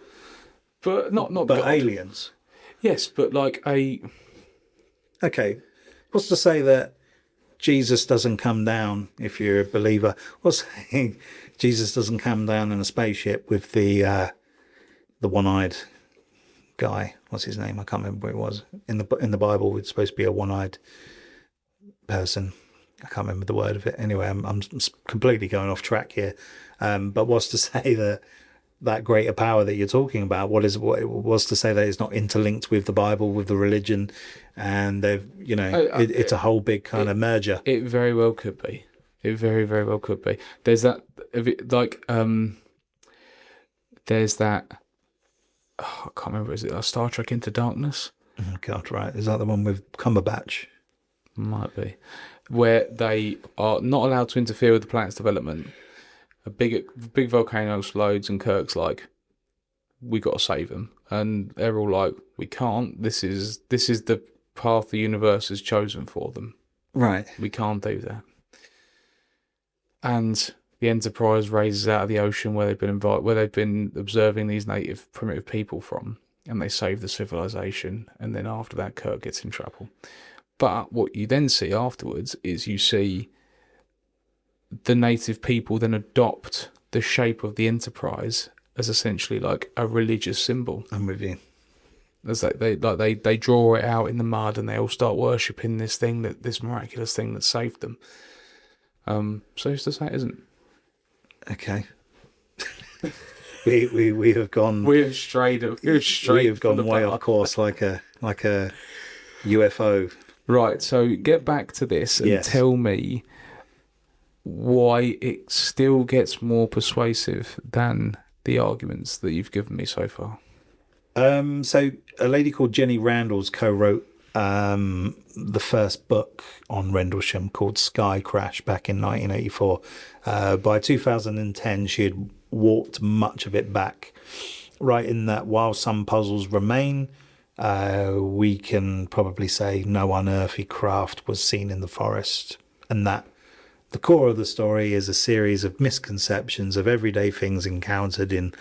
but not but God. aliens. Yes, but like a. Okay, what's to say that Jesus doesn't come down if you're a believer? What's saying Jesus doesn't come down in a spaceship with the one-eyed guy? What's his name? I can't remember what it was. In the Bible, it's supposed to be a one-eyed person. I can't remember the word of it. Anyway, I'm completely going off track here. But what's to say that greater power that you're talking about? What was to say that it's not interlinked with the Bible, with the religion, and they've it's a whole big kind of merger. It very well could be. It very, very well could be. There's that there's that. Oh, I can't remember. Is it Star Trek Into Darkness? Oh God, right. Is that the one with Cumberbatch? Might be. Where they are not allowed to interfere with the planet's development. A big volcano explodes, and Kirk's like, "We got to save them," and they're all like, "We can't. This is the path the universe has chosen for them. Right. We can't do that." And the Enterprise raises out of the ocean where they've been observing these native primitive people from, and they save the civilization. And then after that, Kirk gets in trouble. But what you then see afterwards is you see the native people then adopt the shape of the Enterprise as essentially like a religious symbol. I'm with you. As they draw it out in the mud, and they all start worshipping this miraculous thing that saved them. So who's to say it isn't? Okay. we have gone. We have strayed. We have gone way off course, like a UFO. Right. So get back to this and tell me why it still gets more persuasive than the arguments that you've given me so far. So a lady called Jenny Randalls co-wrote the first book on Rendlesham called Sky Crash back in 1984. By 2010, she had walked much of it back, writing that while some puzzles remain, we can probably say no unearthly craft was seen in the forest, and that the core of the story is a series of misconceptions of everyday things encountered in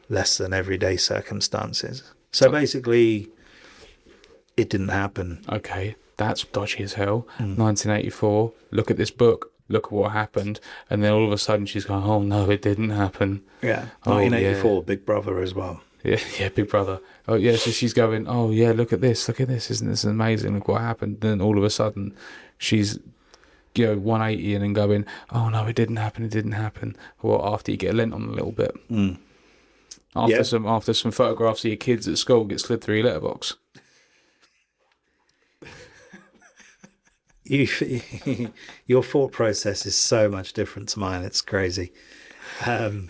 less than everyday circumstances. So basically, it didn't happen. Okay, that's dodgy as hell. 1984, look at this book, look at what happened. And then all of a sudden she's going, oh no, it didn't happen. Yeah, Oh, 1984, Big Brother as well. Yeah, Big Brother. Oh yeah, so she's going, oh yeah, look at this, isn't this amazing? Look what happened. Then all of a sudden she's 180 and then going, oh no, it didn't happen. Well, after you get lent on a little bit. After some photographs of your kids at school get slid through your letterbox. Your thought process is so much different to mine. It's crazy. We're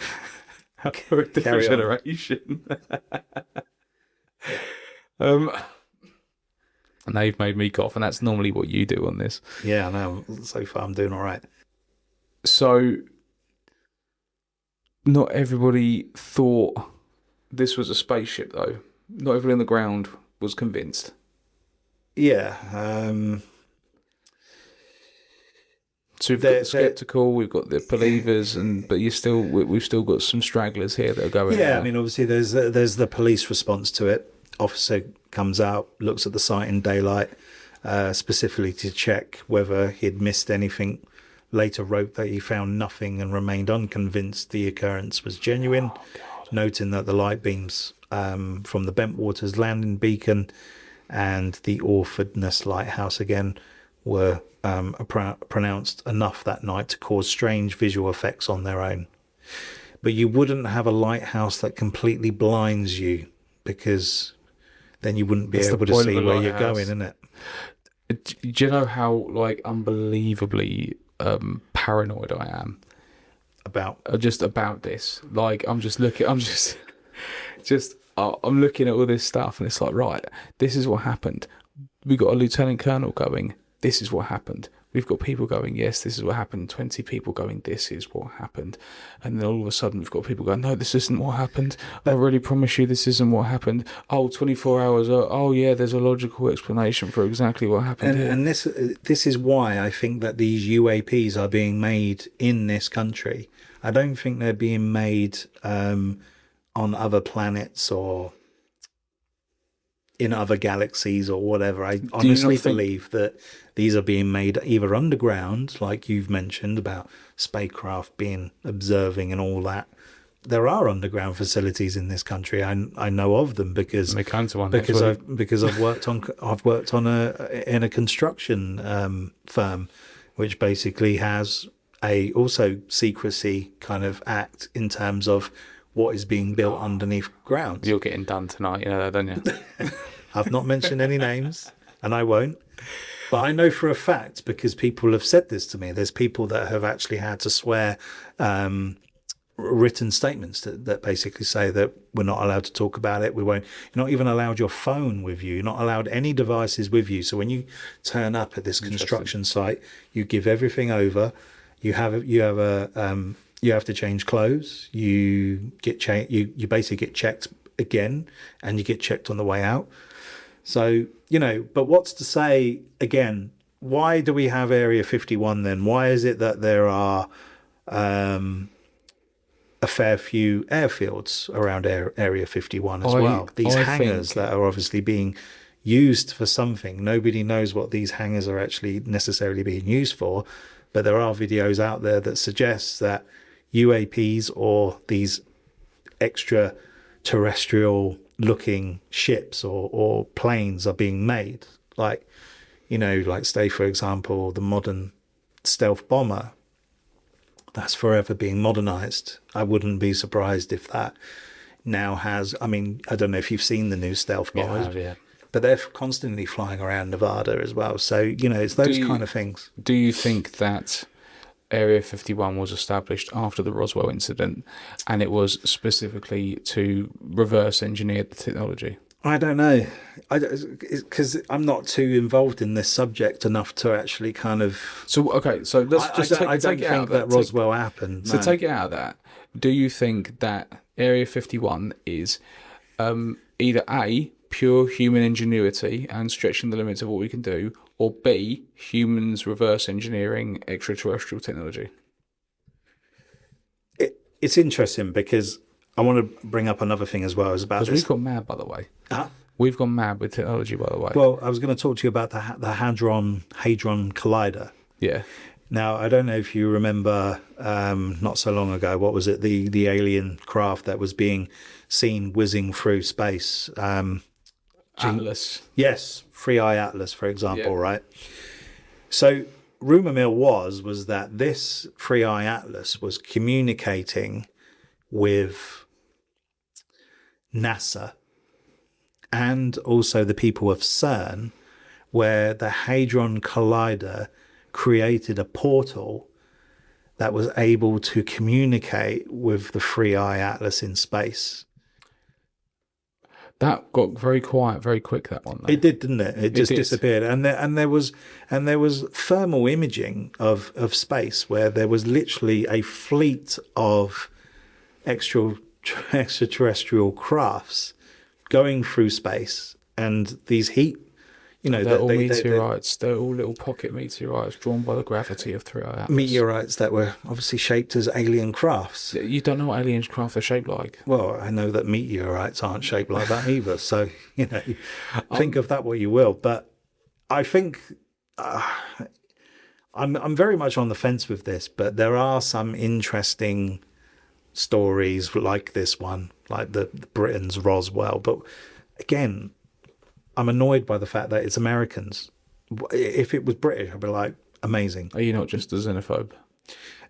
a different generation. Now you've made me cough, and that's normally what you do on this. Yeah, I know. So far, I'm doing all right. So, not everybody thought this was a spaceship, though. Not everybody on the ground was convinced. Yeah. So we've got the skeptical, we've got the believers, but we've still got some stragglers here that are going. Yeah, I mean, obviously, there's the police response to it. Officer comes out, looks at the site in daylight, specifically to check whether he'd missed anything. Later wrote that he found nothing and remained unconvinced the occurrence was genuine, noting that the light beams from the Bentwaters landing beacon and the Orfordness Lighthouse again were pronounced enough that night to cause strange visual effects on their own. But you wouldn't have a lighthouse that completely blinds you, because then you wouldn't be able to see where you're going, innit? Do you know how unbelievably paranoid I am about this? I'm looking at all this stuff, and it's like, right, this is what happened. We got a lieutenant colonel going, this is what happened. We've got people going, yes, this is what happened. 20 people going, this is what happened. And then all of a sudden we've got people going, no, this isn't what happened. I really promise you this isn't what happened. Oh, 24 hours. Oh yeah, there's a logical explanation for exactly what happened. And this is why I think that these UAPs are being made in this country. I don't think they're being made on other planets or in other galaxies or whatever. I honestly believe that these are being made either underground, like you've mentioned about spacecraft being observing and all that. There are underground facilities in this country. I know of them because they come to one because I've worked on a construction firm, which basically has a also secrecy kind of act in terms of what is being built underneath ground. You're getting done tonight, you know that, don't you? I've not mentioned any names, and I won't. But I know for a fact, because people have said this to me, there's people that have actually had to swear written statements that basically say that we're not allowed to talk about it. We won't. You're not even allowed your phone with you. You're not allowed any devices with you. So when you turn up at this construction site, you give everything over. You have to change clothes. You basically get checked again, and you get checked on the way out. So, but what's to say, again, why do we have Area 51 then? Why is it that there are a fair few airfields around Area 51 as well? These hangars that are obviously being used for something. Nobody knows what these hangars are actually necessarily being used for, but there are videos out there that suggest that UAPs or these extraterrestrial looking ships or planes are being made, like say for example the modern stealth bomber that's forever being modernized. I wouldn't be surprised if that now has, I don't know if you've seen the new stealth bombers, but they're constantly flying around Nevada as well, so it's those kind of things. Do you think that Area 51 was established after the Roswell incident, and it was specifically to reverse engineer the technology? I don't know, because I'm not too involved in this subject enough to actually kind of. So let's just take it out. I don't think that Roswell happened. So take it out of that. Do you think that Area 51 is either A, pure human ingenuity and stretching the limits of what we can do, or B, humans reverse engineering extraterrestrial technology? It's interesting because I want to bring up another thing as well. Is about Because this. we've gone mad, by the way. Huh? We've gone mad with technology, by the way. Well, I was going to talk to you about the Hadron Collider. Yeah. Now, I don't know if you remember, not so long ago, what was it? The alien craft that was being seen whizzing through space. Atlas. Yes, Free Eye Atlas, for example, Yeah. right? So, rumor mill was that this Free Eye Atlas was communicating with NASA and also the people of CERN, where the Hadron Collider created a portal that was able to communicate with the Free Eye Atlas in space. That got very quiet very quick, that one, though. It did, didn't it? It just did. disappeared. And there was thermal imaging of space, where there was literally a fleet of extraterrestrial crafts going through space, and these heat, they're all meteorites. They're all little pocket meteorites drawn by the gravity of Free Eye Atlas. Meteorites that were obviously shaped as alien crafts. You don't know what alien craft are shaped like. Well, I know that meteorites aren't shaped like that either. So, think of that what you will. But I think I'm very much on the fence with this, but there are some interesting stories like this one, like the Britain's Roswell. But again, I'm annoyed by the fact that it's Americans. If it was British, I'd be like, amazing. Are you not just a xenophobe?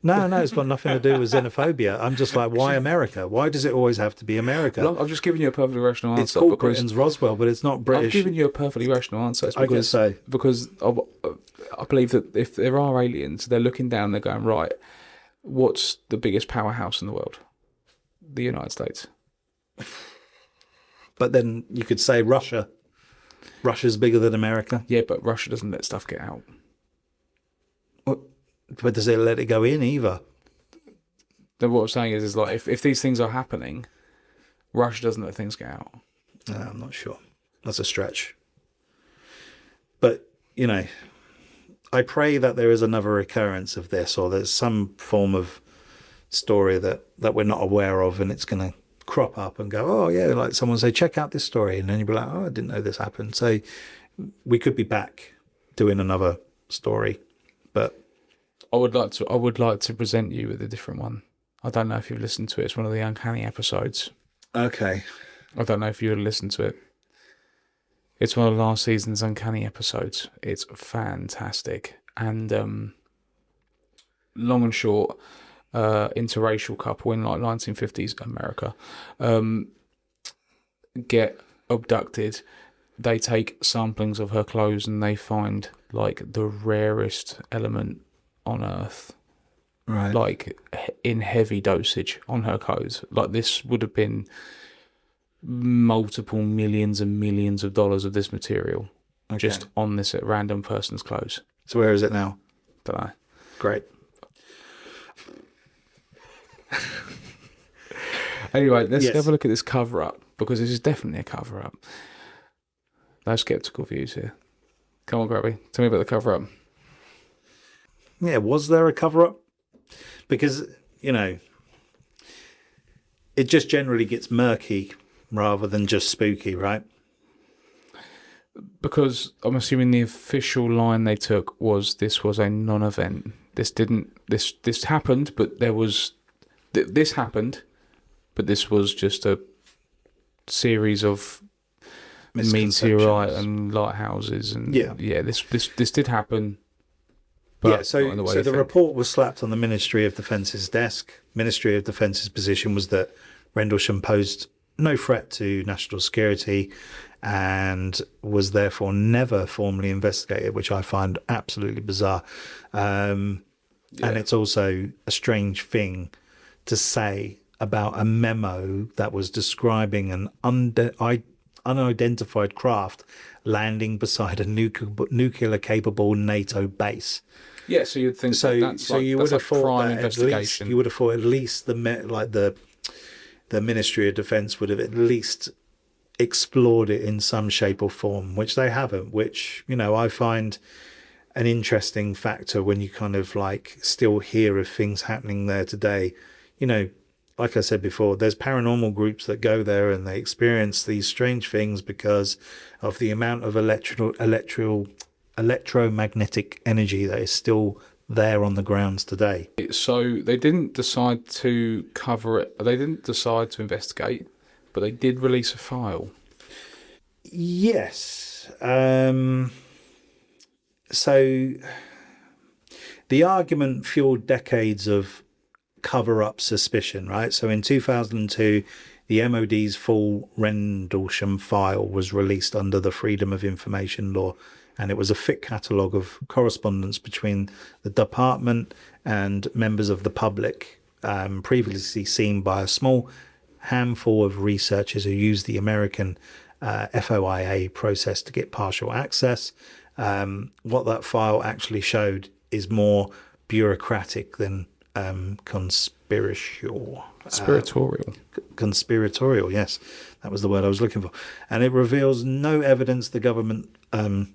No, it's got nothing to do with xenophobia. I'm just like, why America? Why does it always have to be America? Well, I've just given you a perfectly rational answer. It's called Britain's Roswell, but it's not British. I've given you a perfectly rational answer. I guess so. Because I believe that if there are aliens, they're looking down, they're going, right, what's the biggest powerhouse in the world? The United States. But then you could say Russia. Russia's bigger than America. Yeah, but Russia doesn't let stuff get out. But does it let it go in either? Then what I'm saying is like, if these things are happening, Russia doesn't let things get out. No, I'm not sure. That's a stretch. But, I pray that there is another occurrence of this, or there's some form of story that we're not aware of, and it's going to crop up and go, oh yeah, like someone say, check out this story, and then you'll be like, oh, I didn't know this happened. So we could be back doing another story, but I would like to present you with a different one. I don't know if you've listened to it. It's one of the Uncanny episodes. Okay. I don't know if you would listen to it. It's one of last season's Uncanny episodes. It's fantastic. And long and short, interracial couple in like 1950s America get abducted. They take samplings of her clothes and they find like the rarest element on Earth, right? Like in heavy dosage on her clothes. Like this would have been multiple millions and millions of dollars of this material just on this random person's clothes. So where is it now? Don't know. Great. Anyway, let's have a look at this cover up, because this is definitely a cover up. No skeptical views here. Come on, Crabby, tell me about the cover up. Yeah, was there a cover up? Because, it just generally gets murky rather than just spooky, right? Because I'm assuming the official line they took was this was a non-event. This happened, but there was this happened, but this was just a series of meteorite and lighthouses, and this did happen. But so the report was slapped on the Ministry of Defence's desk. Ministry of Defence's position was that Rendlesham posed no threat to national security and was therefore never formally investigated, which I find absolutely bizarre. And it's also a strange thing to say about a memo that was describing an unidentified craft landing beside a nuclear-capable NATO base. Yeah, so you'd think you would have thought investigation. You would have thought at least the Ministry of Defence would have at least explored it in some shape or form, which they haven't, which, I find an interesting factor when you kind of like still hear of things happening there today. Like I said before, there's paranormal groups that go there and they experience these strange things because of the amount of electromagnetic energy that is still there on the grounds today. So they didn't decide to cover it. They didn't decide to investigate, but they did release a file. Yes. So the argument fueled decades of cover-up suspicion, right? So in 2002, the MOD's full Rendlesham file was released under the Freedom of Information law, and it was a thick catalogue of correspondence between the department and members of the public, previously seen by a small handful of researchers who used the American FOIA process to get partial access. What that file actually showed is more bureaucratic than conspiratorial. Conspiratorial, yes. That was the word I was looking for. And it reveals no evidence the government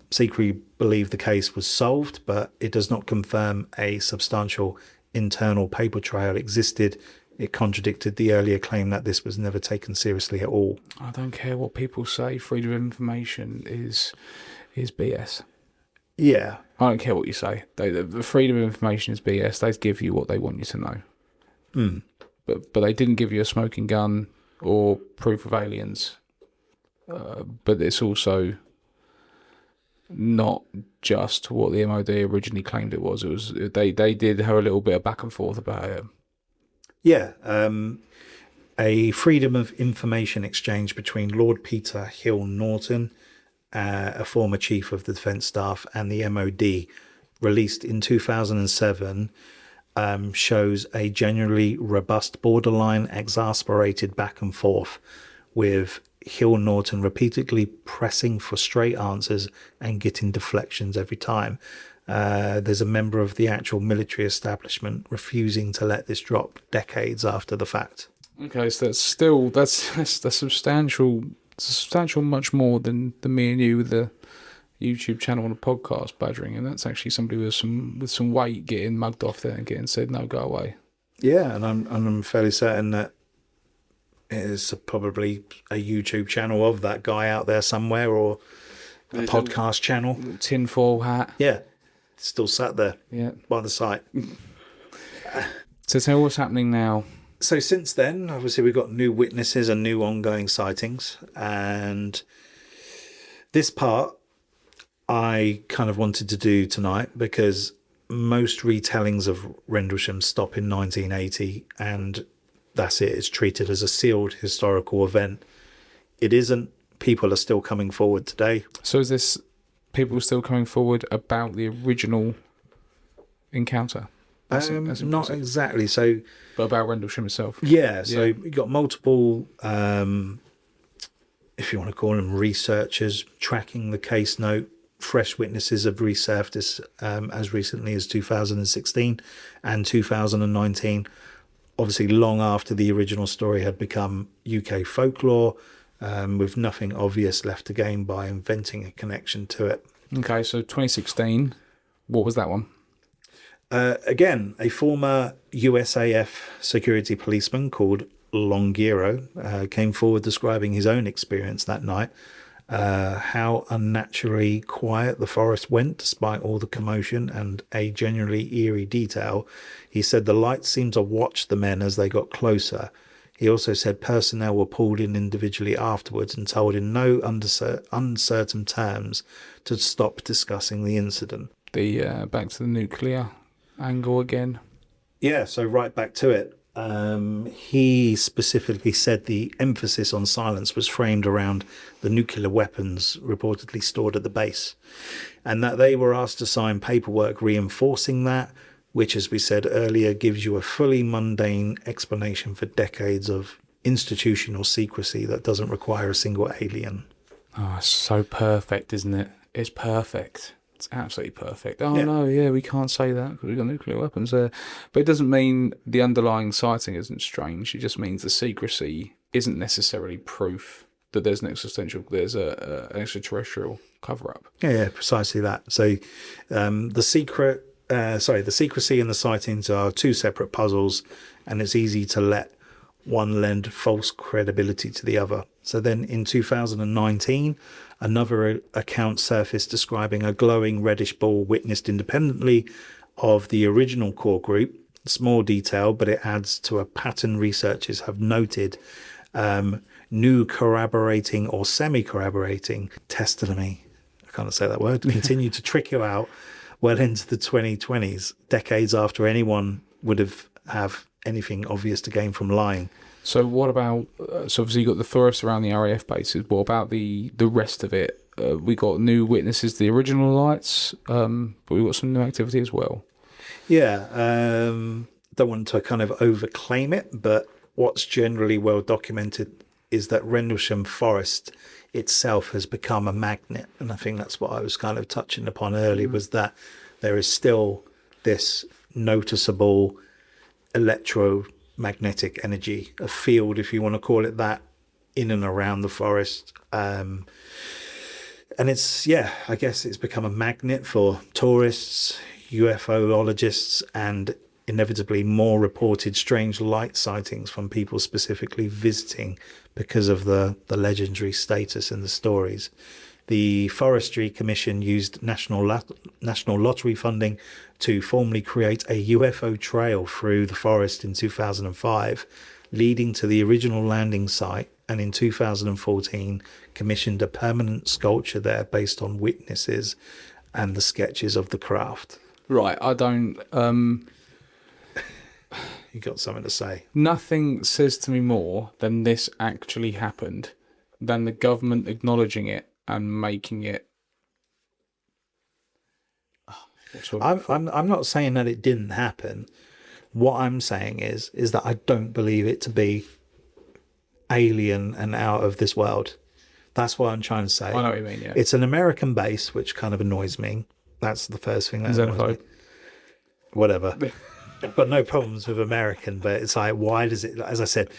secretly believed the case was solved, but it does not confirm a substantial internal paper trail existed. It contradicted the earlier claim that this was never taken seriously at all. I don't care what people say. Freedom of information is BS. Yeah. I don't care what you say. The freedom of information is BS. They give you what they want you to know. But they didn't give you a smoking gun or proof of aliens. But it's also not just what the MOD originally claimed it was. It was they did have a little bit of back and forth about it. Yeah. A freedom of information exchange between Lord Peter Hill Norton, a former chief of the Defence Staff, and the MOD, released in 2007, shows a genuinely robust, borderline exasperated back and forth, with Hill Norton repeatedly pressing for straight answers and getting deflections every time. There's a member of the actual military establishment refusing to let this drop decades after the fact. Okay, so that's substantial, much more than me and you with the YouTube channel and a podcast badgering, and that's actually somebody with some weight getting mugged off there and getting said no, go away. Yeah, and I'm fairly certain that there's probably a YouTube channel of that guy out there somewhere, or a podcast channel. Tinfoil hat. Yeah, still sat there. Yeah, by the site. So tell what's happening now. So since then, obviously, we've got new witnesses and new ongoing sightings. And this part I kind of wanted to do tonight because most retellings of Rendlesham stop in 1980 and that's it. It's treated as a sealed historical event. It isn't. People are still coming forward today. So is this people still coming forward about the original encounter? Not exactly. So, but about Rendlesham itself. Yeah. So you got multiple, if you want to call them researchers, tracking the case note. Fresh witnesses have resurfaced as recently as 2016 and 2019. Obviously, long after the original story had become UK folklore, with nothing obvious left to gain by inventing a connection to it. Okay, so 2016. What was that one? Again, a former USAF security policeman called Longiro came forward describing his own experience that night, how unnaturally quiet the forest went despite all the commotion, and a genuinely eerie detail. He said the lights seemed to watch the men as they got closer. He also said personnel were pulled in individually afterwards and told in no uncertain terms to stop discussing the incident. The back to the nuclear angle again. Yeah, so right back to it. He specifically said the emphasis on silence was framed around the nuclear weapons reportedly stored at the base, and that they were asked to sign paperwork reinforcing that, which, as we said earlier, gives you a fully mundane explanation for decades of institutional secrecy that doesn't require a single alien. Oh, it's so perfect, isn't it? It's perfect. It's absolutely perfect. Oh, yeah. No, yeah, we can't say that because we've got nuclear weapons there. But it doesn't mean the underlying sighting isn't strange. It just means the secrecy isn't necessarily proof that there's an extraterrestrial cover up. Yeah, precisely that. So the secrecy and the sightings are two separate puzzles, and it's easy to let one lend false credibility to the other. So then in 2019, another account surfaced describing a glowing reddish ball witnessed independently of the original core group. Small detail, but it adds to a pattern researchers have noted. New corroborating or semi-corroborating testimony, I can't say that word, continue to trick you out well into the 2020s, decades after anyone would have anything obvious to gain from lying. So what about, so obviously you got the forest around the RAF bases, what about the rest of it? We got new witnesses to the original lights, but we got some new activity as well. Yeah, don't want to kind of overclaim it, but what's generally well documented is that Rendlesham Forest itself has become a magnet. And I think that's what I was kind of touching upon earlier, was that there is still this noticeable electromagnetic energy, a field, if you want to call it that, in and around the forest. And it's, I guess it's become a magnet for tourists, UFOologists, and inevitably more reported strange light sightings from people specifically visiting because of the legendary status in the stories. The Forestry Commission used national lottery funding to formally create a UFO trail through the forest in 2005, leading to the original landing site, and in 2014 commissioned a permanent sculpture there based on witnesses and the sketches of the craft. Right, I don't... You got something to say? Nothing says to me more than this actually happened, than the government acknowledging it and making it. I'm not saying that it didn't happen. What I'm saying is that I don't believe it to be alien and out of this world. That's what I'm trying to say. I know what you mean. Yeah, it's an American base, which kind of annoys me. That's the first thing that annoys me. Whatever. I've got no problems with American, but it's like, why does it, as I said,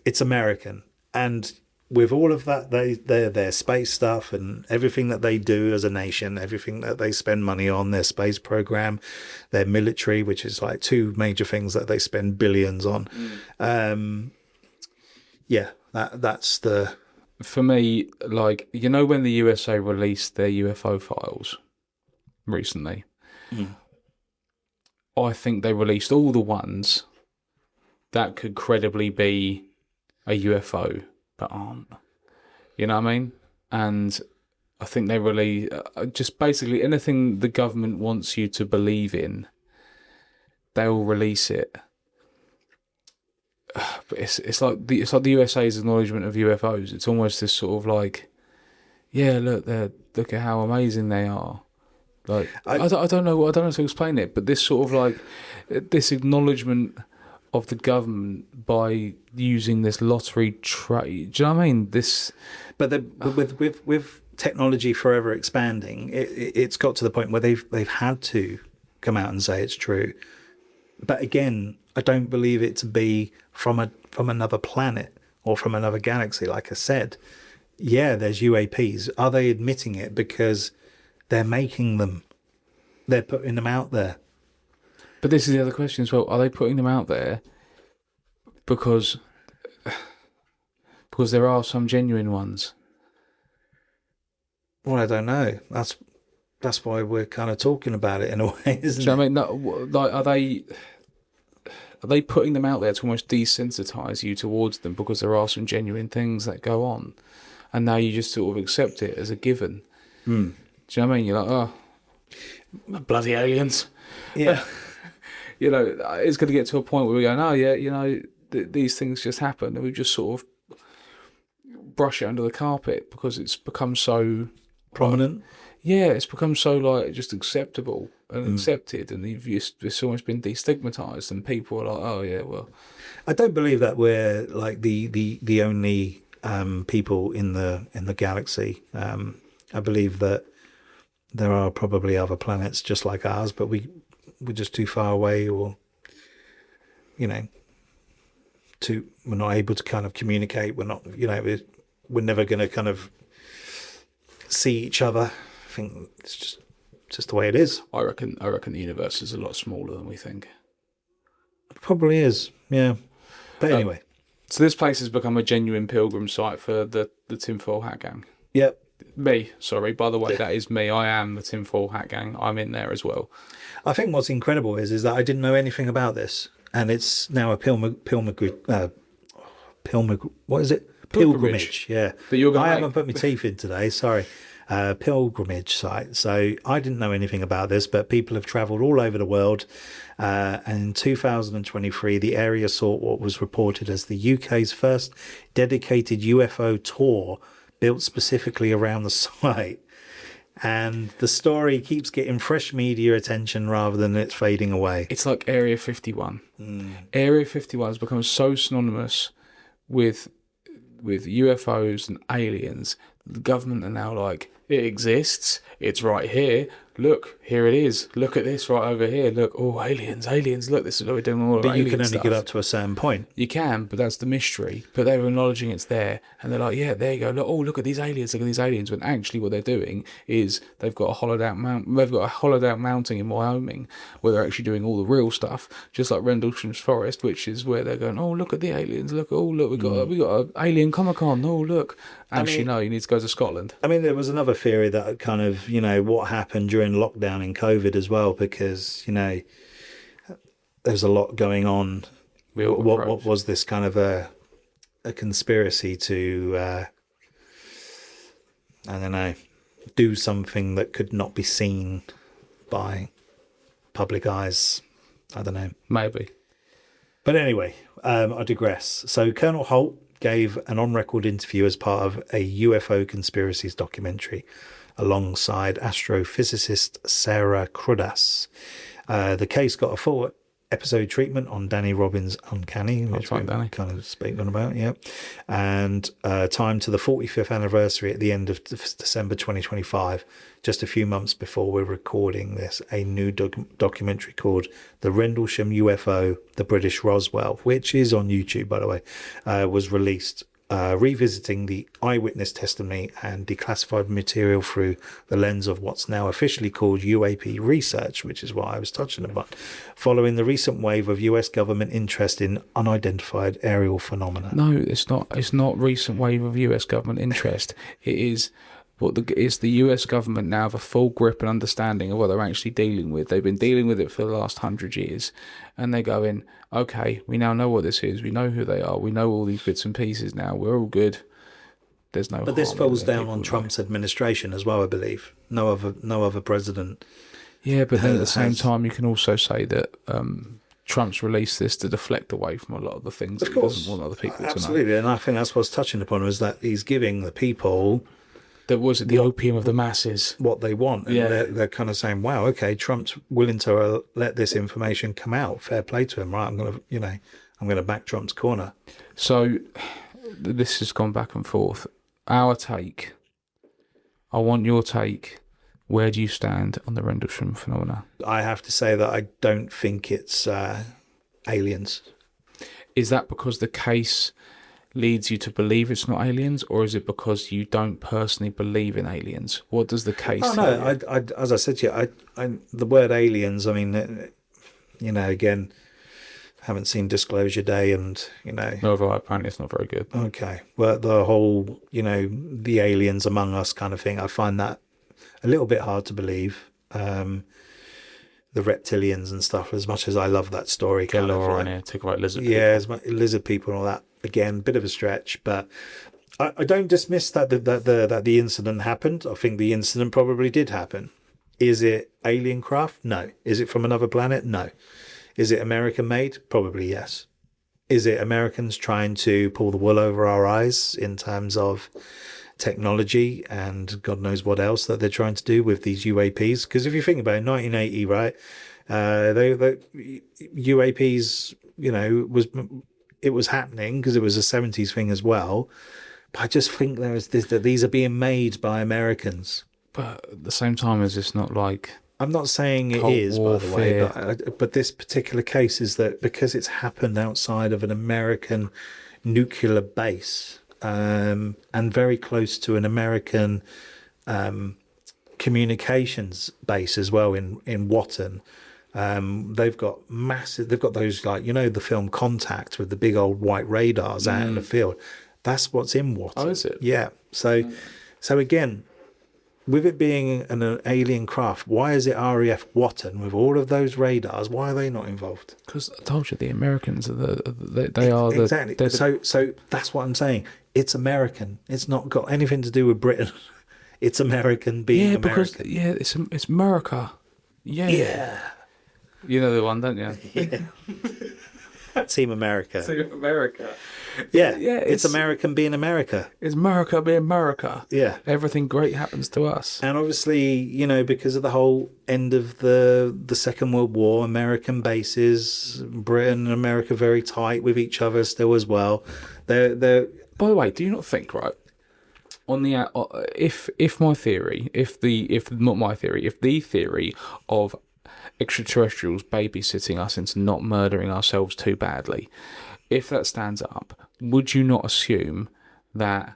it's American. And with all of that, their space stuff and everything that they do as a nation, everything that they spend money on, their space program, their military, which is like two major things that they spend billions on. That's the... For me, like, you know when the USA released their UFO files recently? I think they released all the ones that could credibly be a UFO, but aren't. You know what I mean? And I think they really just basically anything the government wants you to believe in, they'll release it. But it's like the USA's acknowledgement of UFOs. It's almost this sort of like, yeah, look at how amazing they are. Like I don't know how to explain it, but this sort of like this acknowledgement of the government by using this lottery trade. Do you know what I mean? This, but with technology forever expanding, it's got to the point where they've had to come out and say it's true. But again, I don't believe it to be from another planet or from another galaxy. Like I said, yeah, there's UAPs. Are they admitting it because they're making them? They're putting them out there. But this is the other question as well. Are they putting them out there because there are some genuine ones? Well, I don't know. That's why we're kind of talking about it in a way, isn't it? I mean, no, like, are they putting them out there to almost desensitize you towards them because there are some genuine things that go on, and now you just sort of accept it as a given? Do you know what I mean? You're like, oh, bloody aliens. Yeah. You know, it's going to get to a point where we go, no, yeah, you know, these things just happen, and we just sort of brush it under the carpet because it's become so prominent. Yeah, it's become so like just acceptable and accepted, and it's almost been destigmatized, and people are like, oh yeah, well. I don't believe that we're like the only people in the galaxy. I believe that there are probably other planets just like ours, but we're just too far away, or we're not able to kind of communicate. We're not, we're never going to kind of see each other. I think it's just the way it is. I reckon the universe is a lot smaller than we think. It probably is, yeah. But anyway. So this place has become a genuine pilgrim site for the tinfoil hat gang. Yep. Me, sorry, by the way, that is me. I am the tinfoil hat gang. I'm in there as well. I think what's incredible is that I didn't know anything about this, and it's now a pilgrimage. Yeah, But you're I haven't put my teeth in today. Sorry, pilgrimage site. So I didn't know anything about this, but people have travelled all over the world. And in 2023, the area saw what was reported as the UK's first dedicated UFO tour, built specifically around the site. And the story keeps getting fresh media attention rather than it's fading away. It's like Area 51. Area 51 has become so synonymous with UFOs and aliens. The government are now like, it exists. It's right here. Look, here it is. Look at this right over here. Look, oh, aliens. Look, this is what we're doing all But you can only get up to a certain point. You can, but that's the mystery. But they're acknowledging it's there, and they're like, yeah, there you go. Look, oh, look at these aliens. Look at these aliens. When actually, what they're doing is they've got a hollowed out mounting in Wyoming where they're actually doing all the real stuff, just like Rendlesham Forest, which is where they're going, oh, look at the aliens. Look, oh, look, we got an alien Comic-Con. Oh, look. Actually, no, you need to go to Scotland. I mean, there was another theory that kind of, what happened during lockdown in COVID as well, because, there's a lot going on. What was this kind of a conspiracy to, I don't know, do something that could not be seen by public eyes? I don't know. Maybe. But anyway, I digress. So Colonel Halt gave an on-record interview as part of a UFO conspiracies documentary alongside astrophysicist Sarah Cruddas. The case got a full episode treatment on Danny Robbins' Uncanny, which we kind of speak on about, yeah. And timed to the 45th anniversary at the end of December 2025, just a few months before we're recording this. A new documentary called The Rendlesham UFO, The British Roswell, which is on YouTube, by the way, was released, revisiting the eyewitness testimony and declassified material through the lens of what's now officially called UAP research, which is what I was touching upon, following the recent wave of US government interest in unidentified aerial phenomena. No, it's not. It's not recent wave of US government interest. It is it's the US government now have a full grip and understanding of what they're actually dealing with. They've been dealing with it for the last 100 years, and they're going, okay, we now know what this is. We know who they are. We know all these bits and pieces now. We're all good. There's no. But this falls down on Trump's administration as well, I believe. No other president. Yeah, but then at the same time, you can also say that Trump's released this to deflect away from a lot of the things that he doesn't want other people to know. Absolutely, and I think that's what's touching upon, is that he's giving the people that was the opium of the masses, what they want. And yeah. they're kind of saying, wow, okay, Trump's willing to let this information come out. Fair play to him, right? I'm going to back Trump's corner. So this has gone back and forth. Our take. I want your take. Where do you stand on the Rendlesham phenomena? I have to say that I don't think it's aliens. Is that because the case leads you to believe it's not aliens, or is it because you don't personally believe in aliens? What does the case say? No, as I said to you, the word aliens, I mean, again, haven't seen Disclosure Day, and, No, apparently it's not very good. Okay. Well, the whole, the aliens among us kind of thing, I find that a little bit hard to believe. The reptilians and stuff, as much as I love that story. Get Laura in here, talk about lizard people. Yeah, lizard people and all that. Again, bit of a stretch, but I don't dismiss that the incident happened. I think the incident probably did happen. Is it alien craft? No. Is it from another planet? No. Is it American made? Probably yes. Is it Americans trying to pull the wool over our eyes in terms of technology and God knows what else that they're trying to do with these UAPs? Because if you think about it, 1980, right? The UAPs, it was happening because it was a 70s thing as well. But I just think there is this, that these are being made by Americans. But at the same time, is this not like... I'm not saying it is, by the way, but this particular case is that because it's happened outside of an American nuclear base, and very close to an American communications base as well in Watton. They've got those, like, the film Contact with the big old white radars out in the field. That's what's in Watton. Oh, is it? Yeah. So again, with it being an alien craft, why is it RAF Watton with all of those radars? Why are they not involved? Because I told you the Americans are they are exactly. So that's what I'm saying. It's American. It's not got anything to do with Britain. It's American being American. Because it's America. Yeah. Yeah. You know the one, don't you? Yeah. Team America. Team America. Yeah. It's American being America. It's America being America. Yeah. Everything great happens to us. And obviously, because of the whole end of the Second World War, American bases, Britain and America very tight with each other still as well. They're By the way, do you not think, right? On the if the theory of extraterrestrials babysitting us into not murdering ourselves too badly, if that stands up, would you not assume that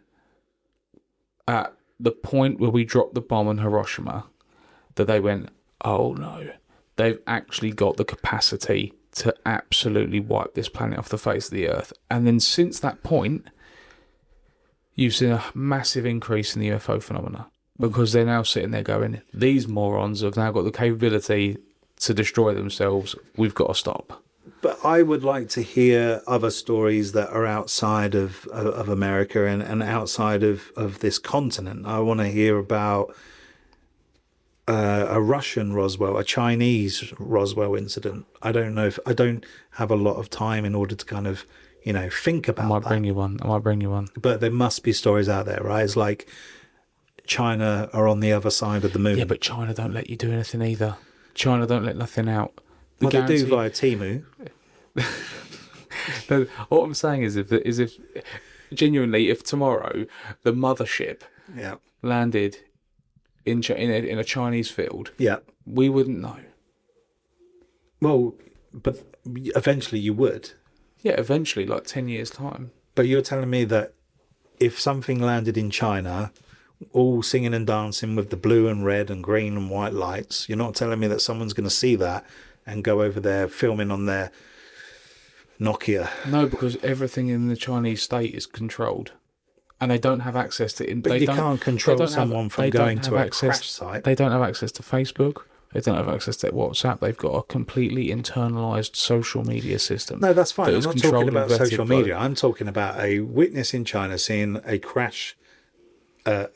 at the point where we dropped the bomb on Hiroshima, that they went, oh no, they've actually got the capacity to absolutely wipe this planet off the face of the earth? And then since that point, you've seen a massive increase in the UFO phenomena, because they're now sitting there going, these morons have now got the capability to destroy themselves. We've got to stop. But I would like to hear other stories that are outside of America and outside of this continent. I want to hear about a Russian Roswell, a Chinese Roswell incident. I don't know I don't have a lot of time in order to kind of, think about that. I might bring you one. But there must be stories out there, right? It's like China are on the other side of the moon. Yeah, but China don't let you do anything either. China don't let nothing out. They do via Temu. No, what I'm saying is, if genuinely, if tomorrow the mothership landed in a Chinese field, we wouldn't know. Well, but eventually you would. Yeah, eventually, like 10 years' time. But you're telling me that if something landed in China, all singing and dancing with the blue and red and green and white lights, you're not telling me that someone's going to see that and go over there filming on their Nokia? No, because everything in the Chinese state is controlled, and they don't have access to it. But you can't control someone from going to a crash site. They don't have access to Facebook. They don't have access to WhatsApp. They've got a completely internalized social media system. No, that's fine. I'm not talking about social media. I'm talking about a witness in China seeing a crash, an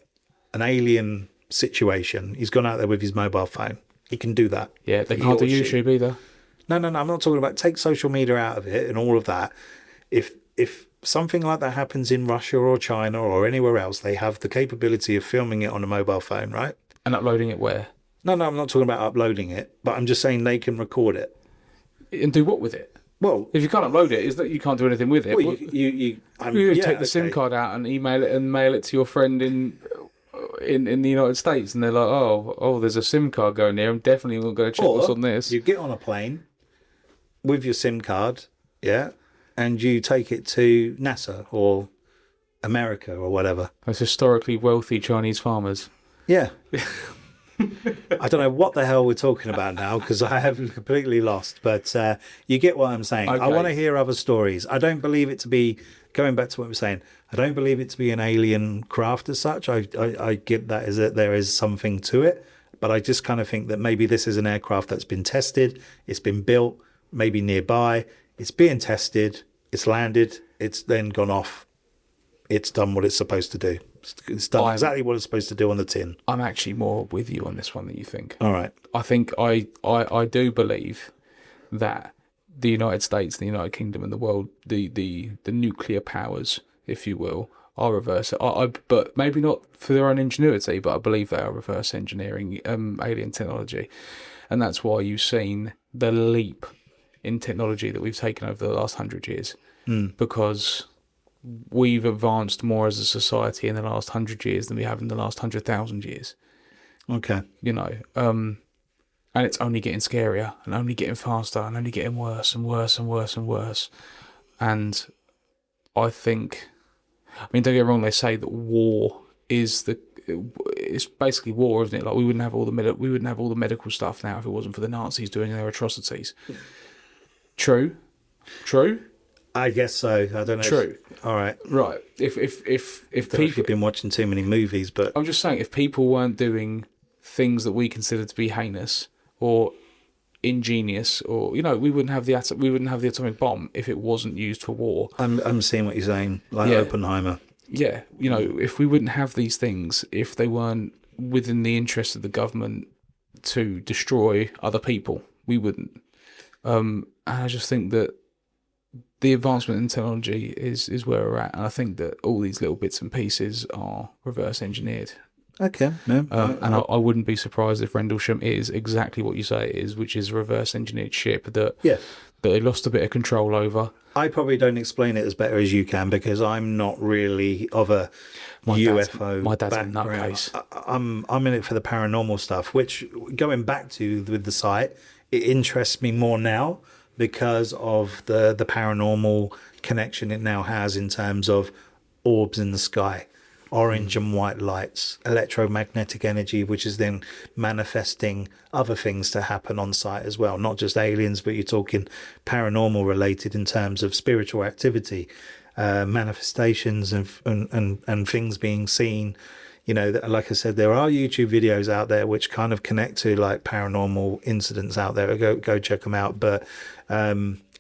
alien situation. He's gone out there with his mobile phone. He can do that. Yeah, they can't do YouTube either. No. I'm not talking about, take social media out of it and all of that. If something like that happens in Russia or China or anywhere else, they have the capability of filming it on a mobile phone, right? And uploading it where? No, I'm not talking about uploading it, but I'm just saying they can record it. And do what with it? Well, if you can't upload it, is that you can't do anything with it? Well, you take the SIM card out and email it and mail it to your friend in the United States, and they're like, oh, there's a SIM card going there. I'm definitely not going to check what's on this. You get on a plane with your SIM card, and you take it to NASA or America or whatever. Those historically wealthy Chinese farmers. Yeah. I don't know what the hell we're talking about now, because I have completely lost, but you get what I'm saying. Okay. I want to hear other stories. I don't believe it to be, going back to what we're saying, I don't believe it to be an alien craft as such. I get that is that there is something to it, but I just kind of think that maybe this is an aircraft that's been tested, it's been built, maybe nearby, it's being tested, it's landed, it's then gone off, it's done what it's supposed to do. It's done exactly what it's supposed to do on the tin. I'm actually more with you on this one than you think. All right. I think I do believe that the United States, the United Kingdom, and the world, the nuclear powers, if you will, are reverse. But maybe not for their own ingenuity, but I believe they are reverse engineering alien technology, and that's why you've seen the leap in technology that we've taken over the last 100 years, because we've advanced more as a society in the last 100 years than we have in the last 100,000 years. Okay. And it's only getting scarier and only getting faster and only getting worse and worse and worse and worse. And I think I mean, don't get me wrong. They say that war is it's basically war, isn't it? Like we wouldn't have all the medical stuff now if it wasn't for the Nazis doing their atrocities. True. I guess so. I don't know. True. All right. Right. If people, You've been watching too many movies, but I'm just saying, if people weren't doing things that we consider to be heinous or ingenious, or we wouldn't have the atomic bomb if it wasn't used for war. I'm seeing what you're saying, like Oppenheimer. Yeah, if we wouldn't have these things, if they weren't within the interest of the government to destroy other people, we wouldn't. And I just think that the advancement in technology is where we're at, and I think that all these little bits and pieces are reverse engineered. Okay, no, I wouldn't be surprised if Rendlesham is exactly what you say it is, which is a reverse engineered ship that they lost a bit of control over. I probably don't explain it as better as you can because I'm not really of a UFO my dad's background. a nutcase. I'm in it for the paranormal stuff, which going back to with the site, it interests me more now because of the paranormal connection it now has in terms of orbs in the sky, orange and white lights, electromagnetic energy, which is then manifesting other things to happen on site as well. Not just aliens, but you're talking paranormal related in terms of spiritual activity, manifestations and things being seen. Like I said, there are YouTube videos out there which kind of connect to like paranormal incidents out there. Go check them out. But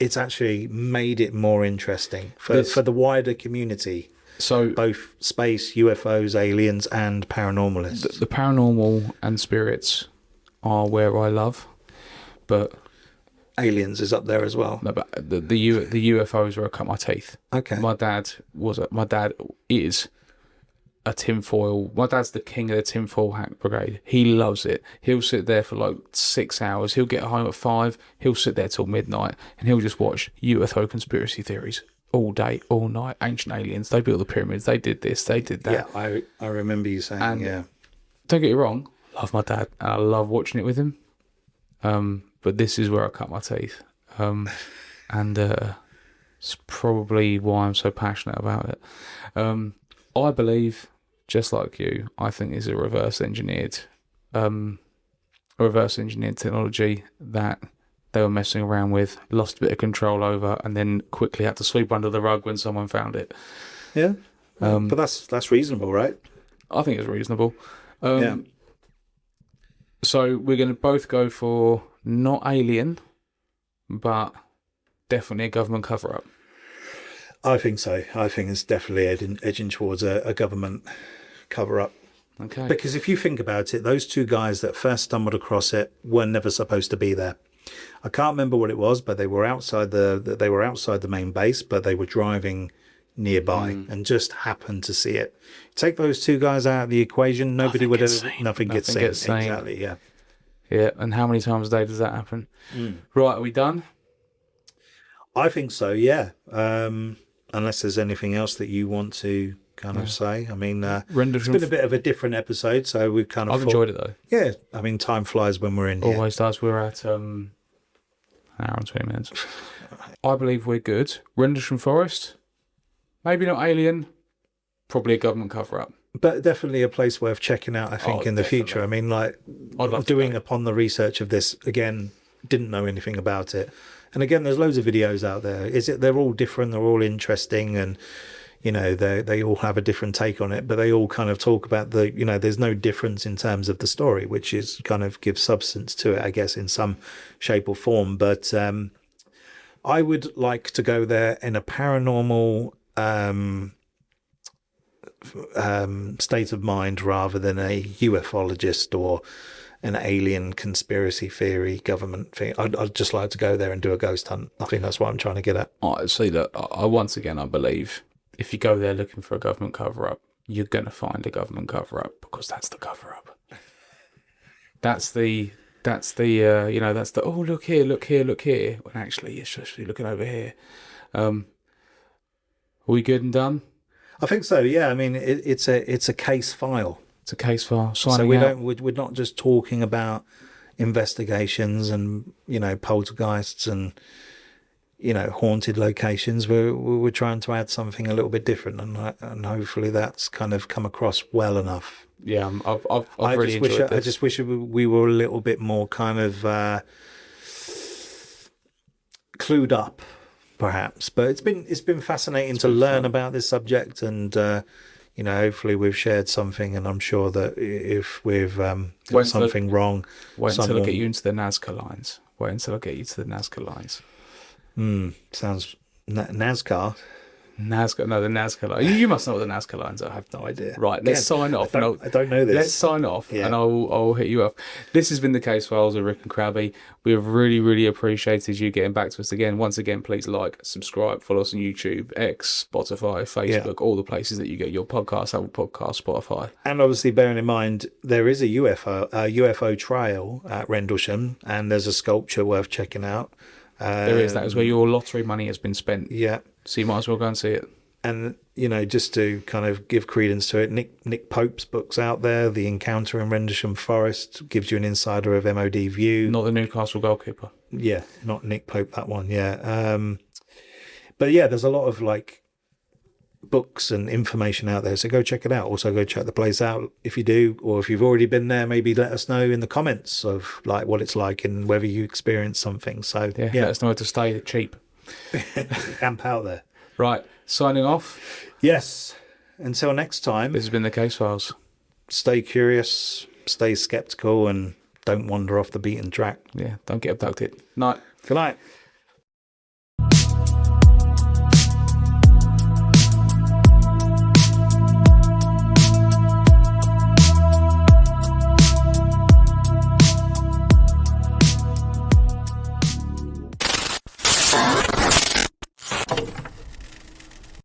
it's actually made it more interesting for the wider community. So both space, UFOs, aliens, and paranormalists. The paranormal and spirits are where I love, but aliens is up there as well. No, but the UFOs where I cut my teeth. Okay. My dad is a tinfoil. My dad's the king of the tinfoil hat brigade. He loves it. He'll sit there for like 6 hours. He'll get home at 5. He'll sit there till midnight, and he'll just watch UFO conspiracy theories all day, all night. Ancient aliens. They built the pyramids. They did this. They did that. Yeah, I remember you saying. And yeah. Don't get me wrong. I love my dad. And I love watching it with him. But this is where I cut my teeth. And it's probably why I'm so passionate about it. I believe, just like you, I think it's a reverse engineered technology that they were messing around with, lost a bit of control over, and then quickly had to sweep under the rug when someone found it. Yeah, but that's reasonable, right? I think it's reasonable. Yeah. So we're going to both go for not alien, but definitely a government cover-up. I think so. I think it's definitely edging towards a government cover-up. Okay. Because if you think about it, those two guys that first stumbled across it were never supposed to be there. I can't remember what it was, but they were outside the main base, but they were driving nearby and just happened to see it. Take those two guys out of the equation, nothing gets seen. Exactly, yeah. Yeah, and how many times a day does that happen? Right, are we done? I think so, yeah. Unless there's anything else that you want to kind of say. I mean, it's been a bit of a different episode, so we've kind of... I've enjoyed it, though. Yeah, I mean, time flies when we're in here. Always does. We're at an hour and 20 minutes. I believe we're good. Rendlesham Forest, maybe not alien, probably a government cover-up. But definitely a place worth checking out, I think, in the future. I mean, like, doing upon the research of this, again, didn't know anything about it. And again, there's loads of videos out there. They're all different, they're all interesting, and they all have a different take on it, but they all kind of talk about there's no difference in terms of the story, which is kind of gives substance to it, I guess, in some shape or form. But I would like to go there in a paranormal state of mind rather than a ufologist or an alien conspiracy theory government thing. I'd just like to go there and do a ghost hunt. I think that's what I'm trying to get at. I see that. I believe if you go there looking for a government cover-up, you're going to find a government cover-up because that's the cover-up. That's the oh, look here, when actually you're supposed to be looking over here. Are we good and done? I think so, yeah. I mean, it's a case file. It's a case file. We're not just talking about investigations and poltergeists and haunted locations. We're trying to add something a little bit different, and hopefully that's kind of come across well enough. Yeah, I've really enjoyed this. I just wish we were a little bit more kind of clued up, perhaps. But it's been fascinating to learn about this subject, and hopefully we've shared something. And I'm sure that if we've got something wrong, wait until I get you into the Nazca lines. Sounds NASCAR. NASCAR, no, the Nazca lines. You must know what the Nazca lines are. I have no idea. Right, let's sign off. I don't know this. Let's sign off, and I'll hit you up. This has been the Case Files with Rick and Crabby. We have really, really appreciated you getting back to us again. Once again, please like, subscribe, follow us on YouTube, X, Spotify, Facebook, all the places that you get your podcasts, Apple Podcasts, Spotify. And obviously, bearing in mind, there is a UFO trail at Rendlesham, and there's a sculpture worth checking out. There is. That is where your lottery money has been spent. Yeah. So you might as well go and see it. And, just to kind of give credence to it, Nick Pope's book's out there. The Encounter in Rendlesham Forest gives you an insider of MOD view. Not the Newcastle goalkeeper. Yeah, not Nick Pope, that one, yeah. But yeah, there's a lot of books and information out there, so go check it out. Also go check the place out if you do, or if you've already been there, maybe let us know in the comments of what it's like and whether you experience something. So yeah, let us know where to stay cheap. Camp out there. Right, signing off. Yes, until next time, this has been the Case Files. Stay curious, stay skeptical, and don't wander off the beaten track. Yeah, don't get abducted. Night. Good night.